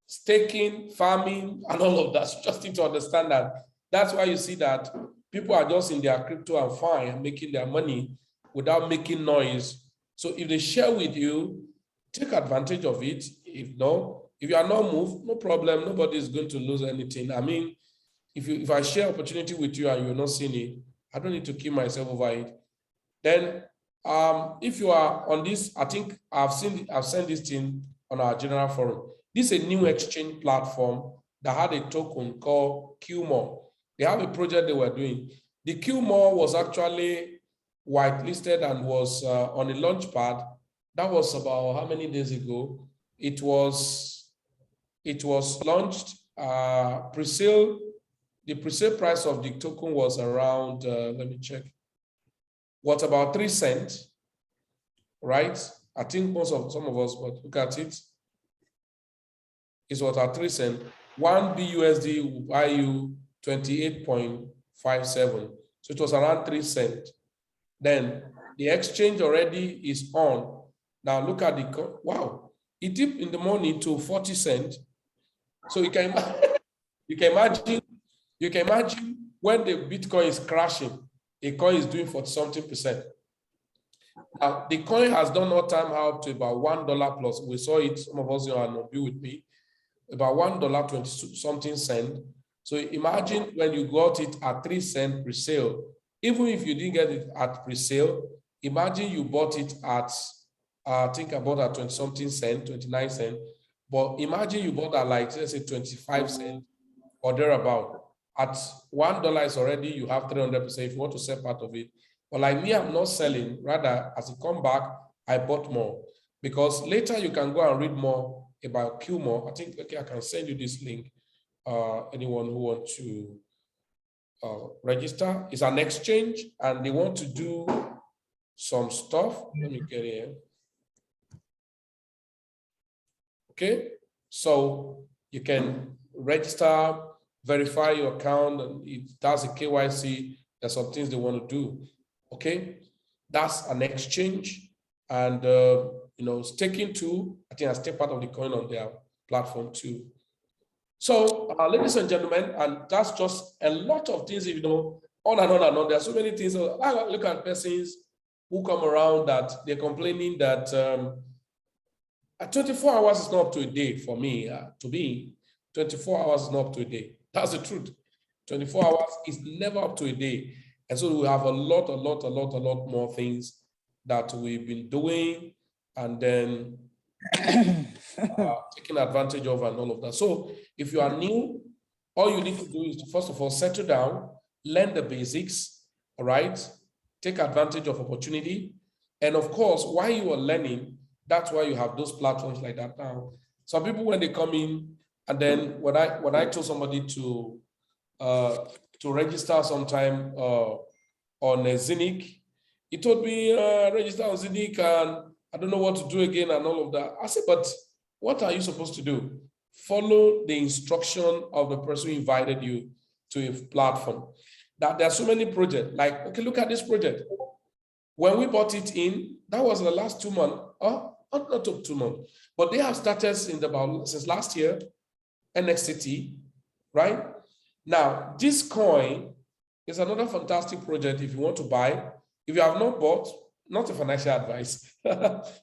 staking, farming, and all of that, so just need to understand that. That's why you see that people are just in their crypto and fine, making their money without making noise. So if they share with you, take advantage of it. If you are not moved, no problem. Nobody is going to lose anything. I mean, if I share opportunity with you and you're not seeing it, I don't need to kill myself over it. Then if you are on this, I think I've sent this thing on our general forum. This is a new exchange platform that had a token called QMO. They have a project they were doing. The QMO was actually whitelisted and was on a launch pad. That was about how many days ago? It was launched, pre-sale. The pre-sale price of the token was around, let me check, what, about 3 cents, right? I think some of us, but look at it. It's what, at 3 cents. 1 BUSD will buy you 28.57. So it was around 3 cents. Then the exchange already is on. Now look at the, wow, it dipped in the morning to 40 cents. So you can imagine when the Bitcoin is crashing, a coin is doing 40-something%. Now, the coin has done all-time high up to about $1 plus. We saw it, some of us are not be with me, about $1.20-something cent. So imagine when you got it at 3 cents pre-sale. Even if you didn't get it at pre-sale, imagine you bought it at, I think I bought at 20-something cent, 29 cents. But imagine you bought at, like, let's say 25 cents or thereabout. At $1 is already, you have 300% if you want to sell part of it. But like me, I'm not selling. Rather, as it come back, I bought more. Because later you can go and read more about QMO. I think, okay, I can send you this link. Anyone who wants to register. It's an exchange and they want to do some stuff. Let me get here. Okay, so you can register, verify your account, and it does a KYC. There's some things they want to do. Okay, that's an exchange, and staking too. I think I stake part of the coin on their platform too. So, ladies and gentlemen, and that's just a lot of things. On and on and on. There are so many things. So I look at persons who come around that they're complaining that 24 hours is not up to a day for me. To me, 24 hours is not up to a day. That's the truth. 24 hours is never up to a day. And so we have a lot more things that we've been doing and then taking advantage of and all of that. So if you are new, all you need to do is to, first of all, settle down, learn the basics, all right? Take advantage of opportunity. And of course, while you are learning, that's why you have those platforms like that now. Some people, when they come in, and then when I told somebody to register sometime on Zinc, he told me register on Zinc and I don't know what to do again and all of that. I said, but what are you supposed to do? Follow the instruction of the person who invited you to a platform. That there are so many projects. Like, okay, look at this project. When we bought it in, that was the last 2 months. Not 2 months, but they have started since last year, NXT, right? Now, this coin is another fantastic project if you want to buy. If you have not bought, not a financial advice,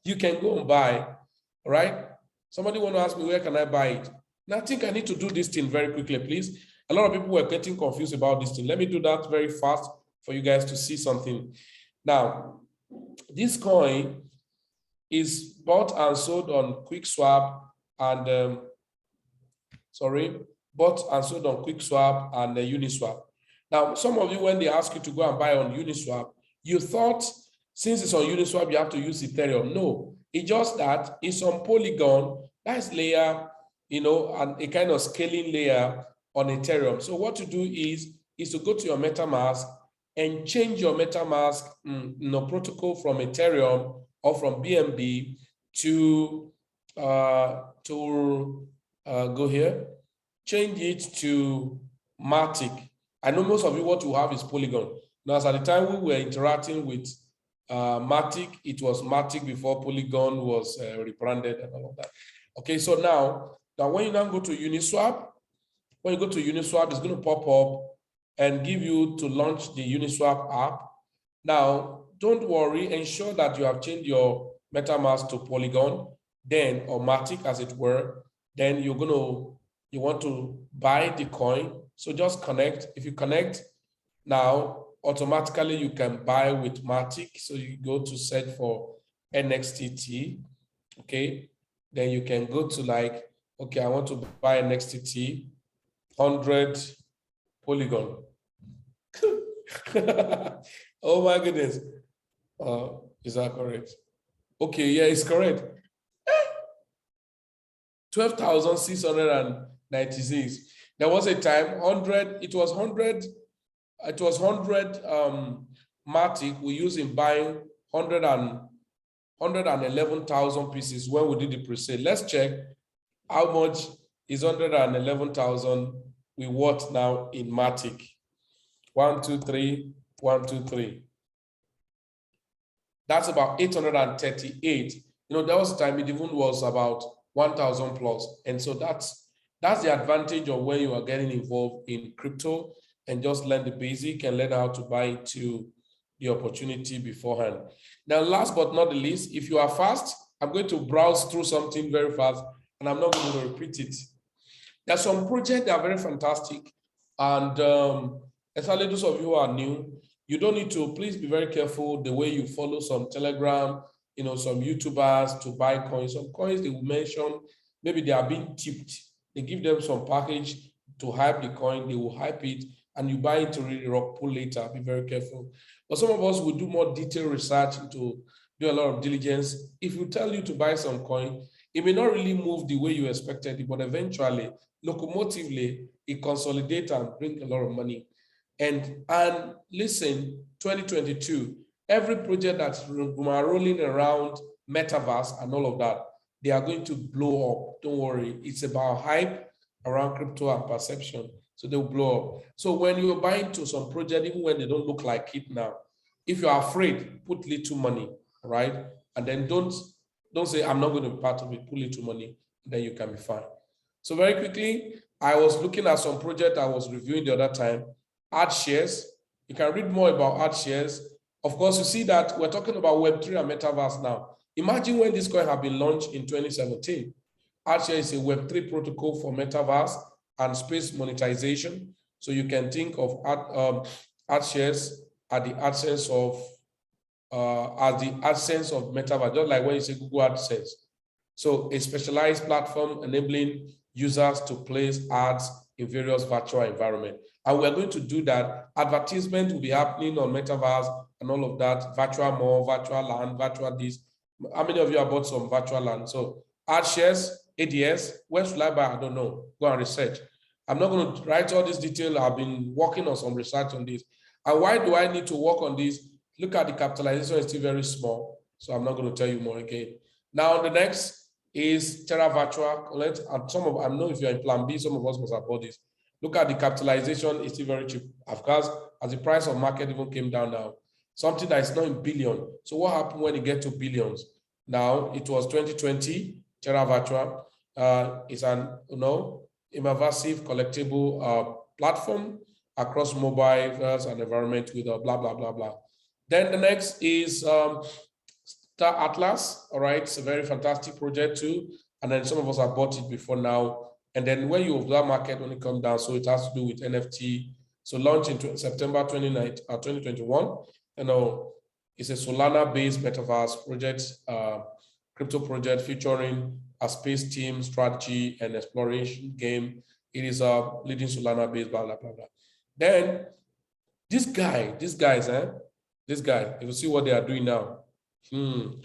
you can go and buy, right? Somebody want to ask me, where can I buy it? Now, I think I need to do this thing very quickly, please. A lot of people were getting confused about this thing. Let me do that very fast for you guys to see something. Now, this coin is bought and sold on QuickSwap and bought and sold on QuickSwap and Uniswap. Now, some of you, when they ask you to go and buy on Uniswap, you thought since it's on Uniswap, you have to use Ethereum. No, it's just that it's on Polygon, that's layer, and a kind of scaling layer on Ethereum. So what to do is to go to your MetaMask and change your MetaMask protocol from Ethereum or from BNB to go here, change it to Matic. I know most of you what you have is Polygon. Now, as at the time we were interacting with Matic, it was Matic before Polygon was rebranded and all of that. Okay, so now when you now go to Uniswap, when you go to Uniswap, it's going to pop up and give you to launch the Uniswap app. Now, don't worry, ensure that you have changed your MetaMask to Polygon, then, or Matic as it were. Then you want to buy the coin. So just connect. If you connect, now automatically you can buy with Matic. So you go to search for NXTT, okay? Then you can go to like, okay, I want to buy NXTT 100 Polygon. Oh my goodness. Is that correct? Okay, yeah, it's correct. 12,696. There was a time 100, it was 100 Matic we use in buying 111,000 pieces when we did the pre-sale. Let's check how much is 111,000 we worth now in Matic. 1, 2, 3, 1, 2, 3. That's about 838. You know, there was a time it even was about 1,000 plus. And so that's the advantage of when you are getting involved in crypto and just learn the basic and learn how to buy into the opportunity beforehand. Now, last but not the least, if you are fast, I'm going to browse through something very fast and I'm not going to repeat it. There are some projects that are very fantastic. And especially those of you who are new, you don't need to, please be very careful the way you follow some Telegram, you know, some YouTubers to buy coins. Some coins they will mention, maybe they are being tipped. They give them some package to hype the coin, they will hype it, and you buy it to really rock pull later. Be very careful. But some of us will do more detailed research to do a lot of diligence. If you tell you to buy some coin, it may not really move the way you expected it, but eventually, locomotively, it consolidates and brings a lot of money. And listen, 2022, every project that's rolling around metaverse and all of that, they are going to blow up. Don't worry. It's about hype around crypto and perception. So they'll blow up. So when you're buying to some project, even when they don't look like it now, if you're afraid, put little money, right? And then don't say, I'm not going to be part of it, put little money, then you can be fine. So very quickly, I was looking at some project I was reviewing the other time, Add Shares. You can read more about Add Shares. Of course, you see that we're talking about Web3 and Metaverse now. Imagine when this coin had been launched in 2017. Add Shares is a Web3 protocol for Metaverse and space monetization. So you can think of Add Shares at the AdSense of Metaverse, just like when you say Google AdSense. So a specialized platform enabling users to place ads in various virtual environments. And we're going to do that. Advertisement will be happening on Metaverse and all of that, virtual mall, virtual land, virtual this. How many of you have bought some virtual land? So Add Shares, ADS, where should I buy? I don't know. Go and research. I'm not going to write all this detail. I've been working on some research on this. And why do I need to work on this? Look at the capitalization, it's still very small. So I'm not going to tell you more again. Now, the next is Terra Virtual Collect. And some of, I don't know if you're in Plan B, some of us must have bought this. Look at the capitalization, it's still very cheap. Of course, as the price of market even came down now, something that is not in billion. So what happened when it get to billions? Now, it was 2020, Terra Virtual. It's an, immersive collectible platform across mobile and environment with blah, blah, blah, blah. Then the next is Star Atlas. All right, it's a very fantastic project too. And then some of us have bought it before now. And then when you observe market, when it comes down, so it has to do with NFT. So launched in September 2021. It's a Solana-based metaverse project, crypto project featuring a space team, strategy, and exploration game. It is a leading Solana-based, blah, blah, blah, blah. Then this guy, if you see what they are doing now, do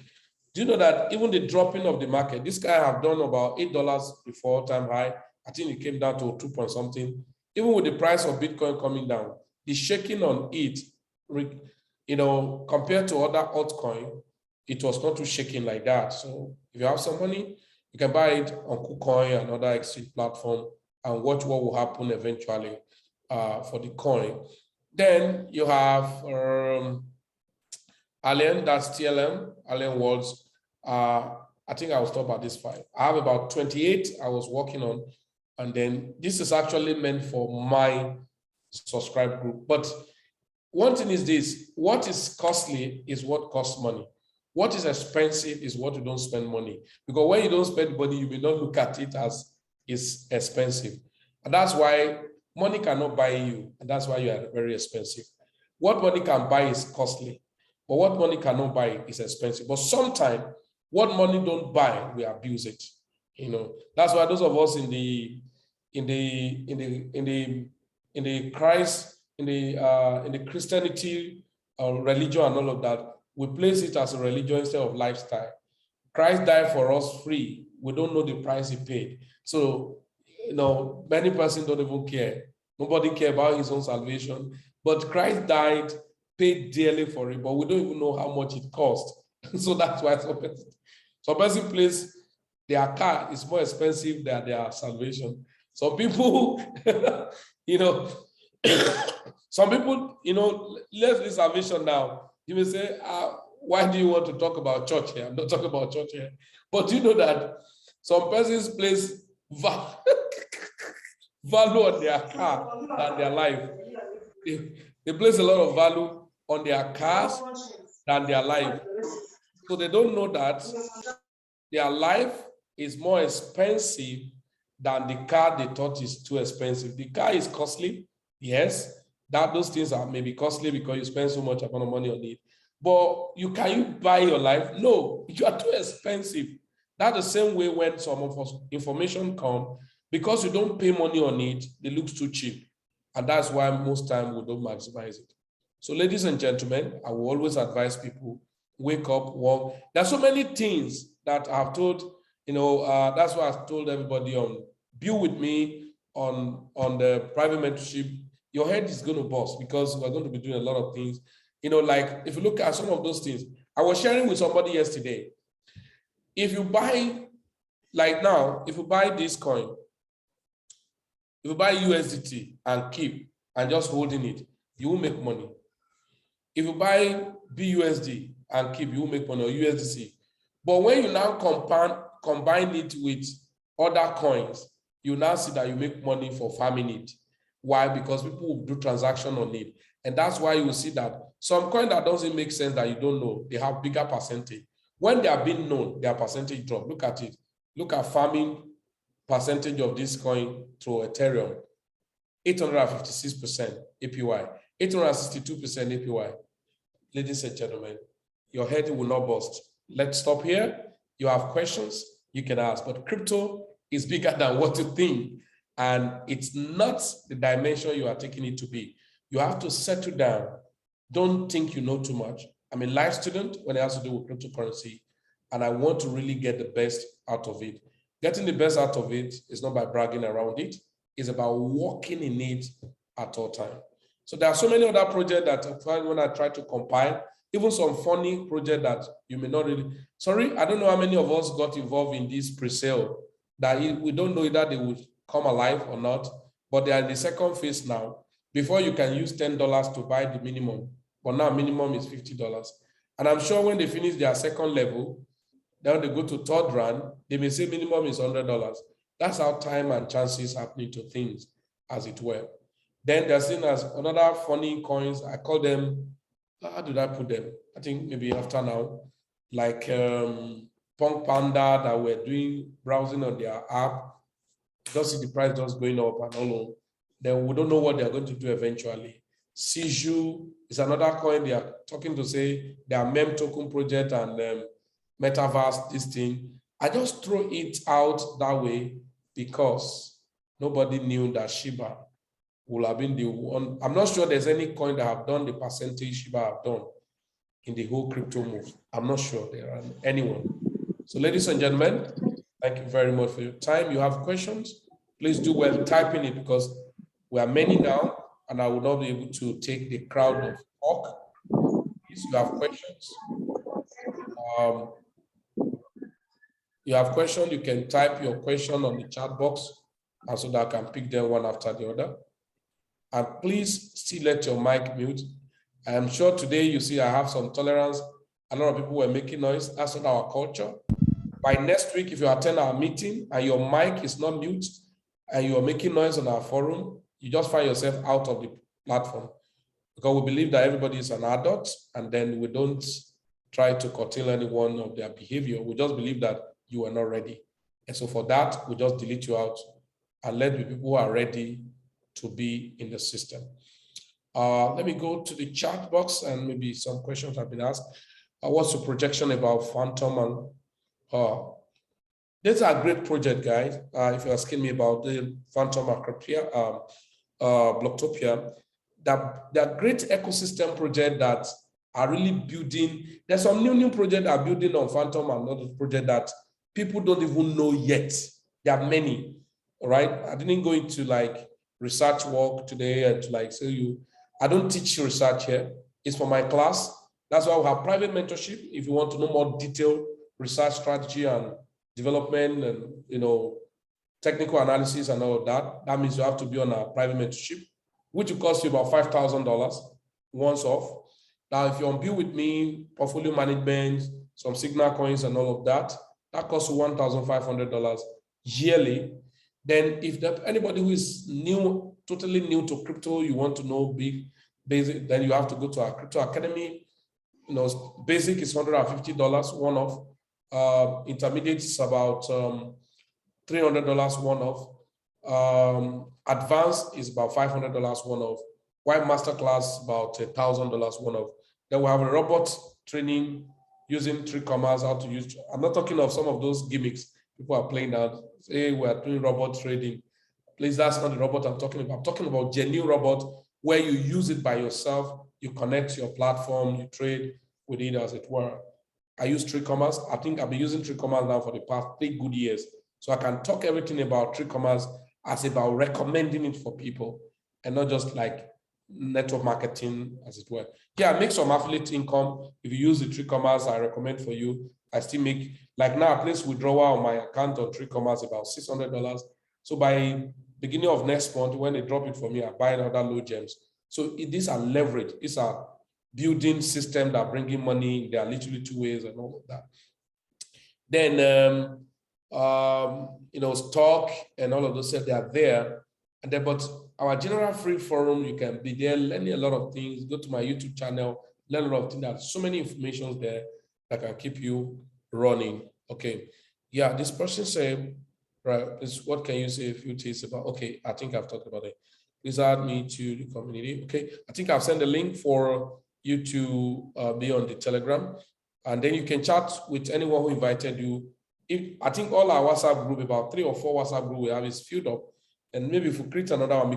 you know that even the dropping of the market, this guy have done about $8 before time high. I think it came down to 2 point something. Even with the price of Bitcoin coming down, the shaking on it, compared to other altcoin, it was not too shaking like that. So if you have some money, you can buy it on KuCoin and other exchange platform and watch what will happen eventually for the coin. Then you have Allen, that's TLM, Allen Worlds. I think I will stop at this 5. I have about 28 I was working on. And then this is actually meant for my subscribe group. But one thing is this, what is costly is what costs money. What is expensive is what you don't spend money. Because when you don't spend money, you may not look at it as is expensive. And that's why money cannot buy you. And that's why you are very expensive. What money can buy is costly. But what money cannot buy is expensive. But sometimes what money don't buy, we abuse it. You know, that's why those of us in the Christ, in the Christianity religion and all of that, we place it as a religion instead of lifestyle. Christ died for us free. We don't know the price he paid. So, you know, many persons don't even care. Nobody cares about his own salvation. But Christ died, paid dearly for it, but we don't even know how much it cost. So that's why some person place their car is more expensive than their salvation. Some people, you know, some people, you know, let's leave salvation now. You may say, why do you want to talk about church here? I'm not talking about church here. But you know that some persons place value on their car than their life. They place a lot of value on their cars than their life. So they don't know that their life is more expensive than the car they thought is too expensive. The car is costly, yes. Those things are maybe costly because you spend so much amount of money on it. But can you buy your life? No, you are too expensive. That's the same way when some of us information come, because you don't pay money on it, it looks too cheap. And that's why most time we don't maximize it. So ladies and gentlemen, I will always advise people, wake up, walk. There's so many things that I've told, you know, that's why I've told everybody on, build with me on the private mentorship. Your head is going to burst because we're going to be doing a lot of things. You know, like if you look at some of those things, I was sharing with somebody yesterday. If you buy, like now, if you buy this coin, if you buy USDT and keep and just holding it, you will make money. If you buy BUSD and keep, you will make money, or USDC. But when you now combine it with other coins, you now see that you make money for farming it. Why? Because people will do transaction on it. And that's why you will see that some coin that doesn't make sense that you don't know, they have bigger percentage. When they are being known, their percentage drop. Look at it. Look at farming percentage of this coin through Ethereum. 856% APY, 862% APY. Ladies and gentlemen, your head will not burst. Let's stop here. You have questions, you can ask, but crypto is bigger than what you think. And it's not the dimension you are taking it to be. You have to settle down. Don't think you know too much. I'm a life student when it has to do with cryptocurrency, and I want to really get the best out of it. Getting the best out of it is not by bragging around it. It's about working in it at all time. So there are so many other projects that I find when I try to compile, even some funny project that you may not really, sorry, I don't know how many of us got involved in this pre-sale that we don't know either they would come alive or not, but they are in the second phase now. Before you can use $10 to buy the minimum, but now minimum is $50. And I'm sure when they finish their second level, then they go to third round, they may say minimum is $100. That's how time and chances happening to things, as it were. Then they're seen as another funny coins. I call them, how did I put them? I think maybe after now, like Punk Panda that were doing browsing on their app. Just see the price just going up and all. Then we don't know what they're going to do eventually. Siju is another coin they are talking to say their meme token project and metaverse, this thing. I just throw it out that way because nobody knew that Shiba will have been the one. I'm not sure there's any coin that have done the percentage Shiba have done in the whole crypto move. I'm not sure there are anyone. So ladies and gentlemen, thank you very much for your time. You have questions, please do well typing it because we are many now and I will not be able to take the crowd of talk. If you have questions, you can type your question on the chat box and so that I can pick them one after the other. And please still let your mic mute. I am sure today you see I have some tolerance. A lot of people were making noise. That's not our culture. By next week, if you attend our meeting and your mic is not mute and you are making noise on our forum, you just find yourself out of the platform, because we believe that everybody is an adult, and then we don't try to curtail anyone of their behavior. We just believe that you are not ready. And so for that, we just delete you out and let the people who are ready to be in the system. Let me go to the chat box, and maybe some questions have been asked. What's the projection about Phantom? And these are great project, guys. If you're asking me about the Phantom Blocktopia, that great ecosystem project that are really building. There's some new projects that are building on Phantom and other project that people don't even know yet. There are many, all right? I didn't go into like research work today and to like say you, I don't teach research here. It's for my class. That's why we have private mentorship. If you want to know more detailed research strategy and development and technical analysis and all of that, that means you have to be on a private mentorship, which will cost you about $5,000 once off. Now, if you're on bill with me, portfolio management, some Signal coins and all of that, that costs you $1,500 yearly. Then if anybody who is new, totally new to crypto, you want to know basic, then you have to go to our crypto academy. Basic is $150 one-off. Intermediate is about $300 one-off. Advanced is about $500 one-off. While masterclass about $1,000 one-off. Then we have a robot training using 3 commas, how to use. I'm not talking of some of those gimmicks people are playing out. Say we are doing robot trading. Please, that's not the robot I'm talking about. I'm talking about genuine robot where you use it by yourself, you connect to your platform, you trade with it as it were. I use 3 commas. I think I've been using 3 commas now for the past 3 good years. So I can talk everything about 3 commas as about recommending it for people and not just like network marketing, as it were. Yeah, make some affiliate income. If you use the 3 commas I recommend for you, I still make, like now, I place withdrawal on my account on 3 commas about $600. So by beginning of next month, when they drop it for me, I buy another low gems. So these are leverage. These are building system that bring in money. There are literally 2 ways and all of that. Then, stock and all of those stuff, they are there. And then, but our general free forum, you can be there learning a lot of things. Go to my YouTube channel, learn a lot of things. There's so many information there that can keep you running. Okay. Yeah, this person said, right, what can you say a few things about? Okay, I think I've talked about it. Please add me to the community. Okay, I think I've sent a link for you to be on the Telegram. And then you can chat with anyone who invited you. I think all our WhatsApp group, about 3 or 4 WhatsApp group we have is filled up. And maybe if we create another one,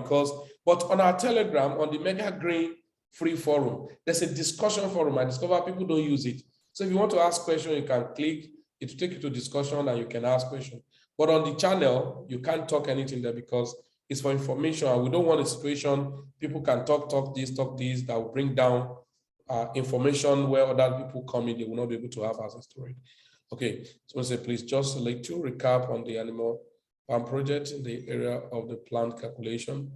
but on our Telegram, on the Mega Green free forum, there's a discussion forum. I discover people don't use it. So if you want to ask questions, you can click, it will take you to discussion and you can ask questions. But on the channel, you can't talk anything there because it's for information. And we don't want a situation, people can talk this, that will bring down information where other people come in, they will not be able to have access to it. Okay, so I say, please just select to recap on the animal farm project in the area of the plant calculation.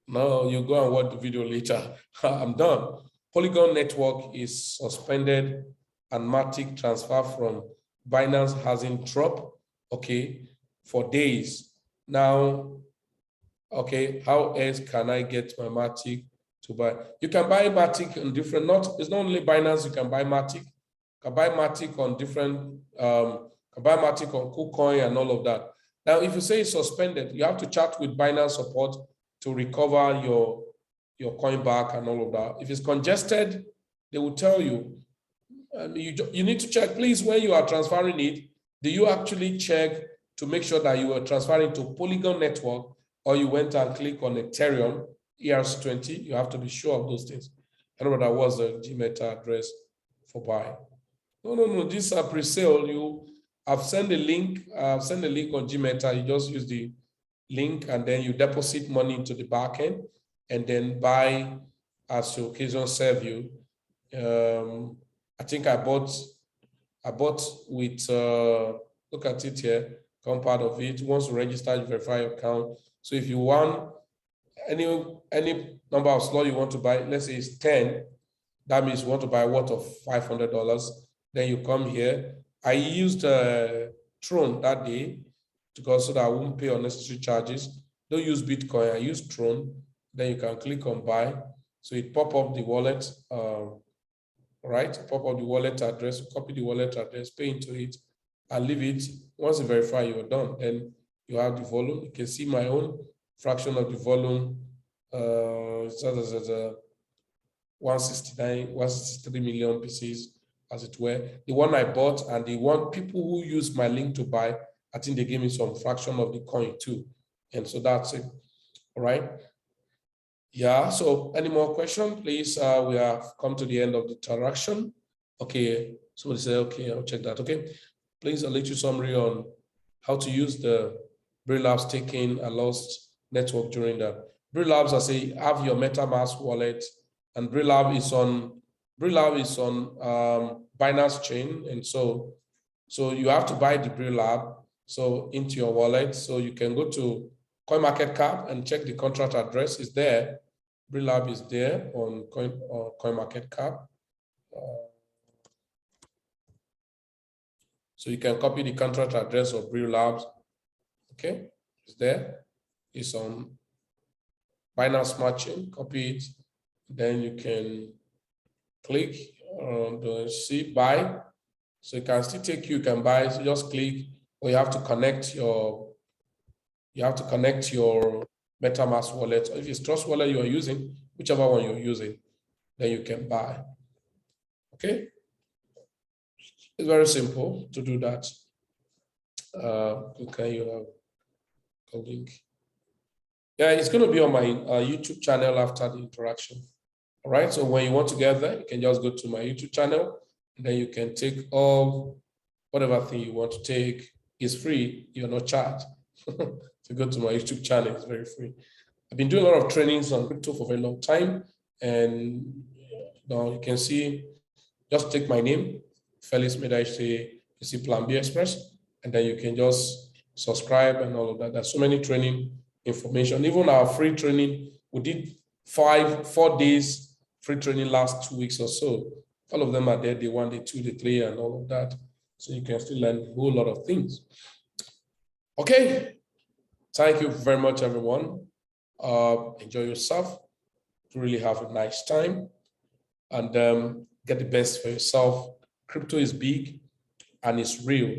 Now you go and watch the video later. I'm done. Polygon network is suspended and Matic transfer from Binance hasn't dropped, okay, for days. Now, okay, how else can I get my Matic to buy? You can buy Matic on different, it's not only Binance, you can buy Matic. You can buy Matic on different, can buy Matic on KuCoin and all of that. Now, if you say it's suspended, you have to chat with Binance support to recover your coin back and all of that. If it's congested, they will tell you. And you need to check, please, when you are transferring it, do you actually check to make sure that you are transferring to Polygon network or you went and click on Ethereum, TRC20? You have to be sure of those things. I don't know what that was the Gmeta address for buy. No, these are pre-sale. I've sent a link. I've sent a link on Gmeta. You just use the link and then you deposit money into the backend and then buy as your occasion serve you. I think I bought with, look at it here, come part of it. Once you register, you verify your account. So if you want, any number of slots you want to buy, let's say it's 10, that means you want to buy worth of $500. Then you come here. I used TRON that day because so that I won't pay unnecessary charges. Don't use Bitcoin, I use TRON. Then you can click on buy. So it pop up the wallet, right? Pop up the wallet address, copy the wallet address, pay into it, and leave it. Once you verify you're done, then you have the volume. You can see my own fraction of the volume. 163 million pieces, as it were. The one I bought and the one people who use my link to buy, I think they gave me some fraction of the coin too. And so that's it. All right. Yeah, so any more questions, please? We have come to the end of the interaction. Okay, somebody say, okay, I'll check that. Okay, please, I'll let you summary on how to use the Brew Labs taking a lost network during that. Brew Labs, I say, have your MetaMask wallet, and Brew Lab is on Binance chain, and so you have to buy the Brew Lab so into your wallet. So you can go to CoinMarketCap and check the contract address is there. Brew Lab is there on CoinMarketCap. So you can copy the contract address of Brew Labs. Okay, it's there. It's on Binance Smart Chain. Copy it. Then you can click on the see buy. So it can still take you can buy. So just click, or you have to connect your MetaMask wallet. Or if it's Trust wallet you are using, whichever one you're using, then you can buy. Okay, it's very simple to do that. Okay, you have a link. Yeah, it's going to be on my YouTube channel after the interaction. All right, so when you want to get there, you can just go to my YouTube channel, and then you can take all whatever thing you want to take. It's free, you're not charged. To go to my YouTube channel, it's very free. I've been doing a lot of trainings on crypto for a very long time, and now you can see, just take my name, Felix Medaise, you see Planbxpress, and then you can just subscribe and all of that. There's so many training information. Even our free training, we did 4 days free training last 2 weeks or so. All of them are there, day 1, day 2, day 3, and all of that. So you can still learn a whole lot of things. Okay. Thank you very much, everyone. Enjoy yourself. Really have a nice time, and get the best for yourself. Crypto is big and it's real.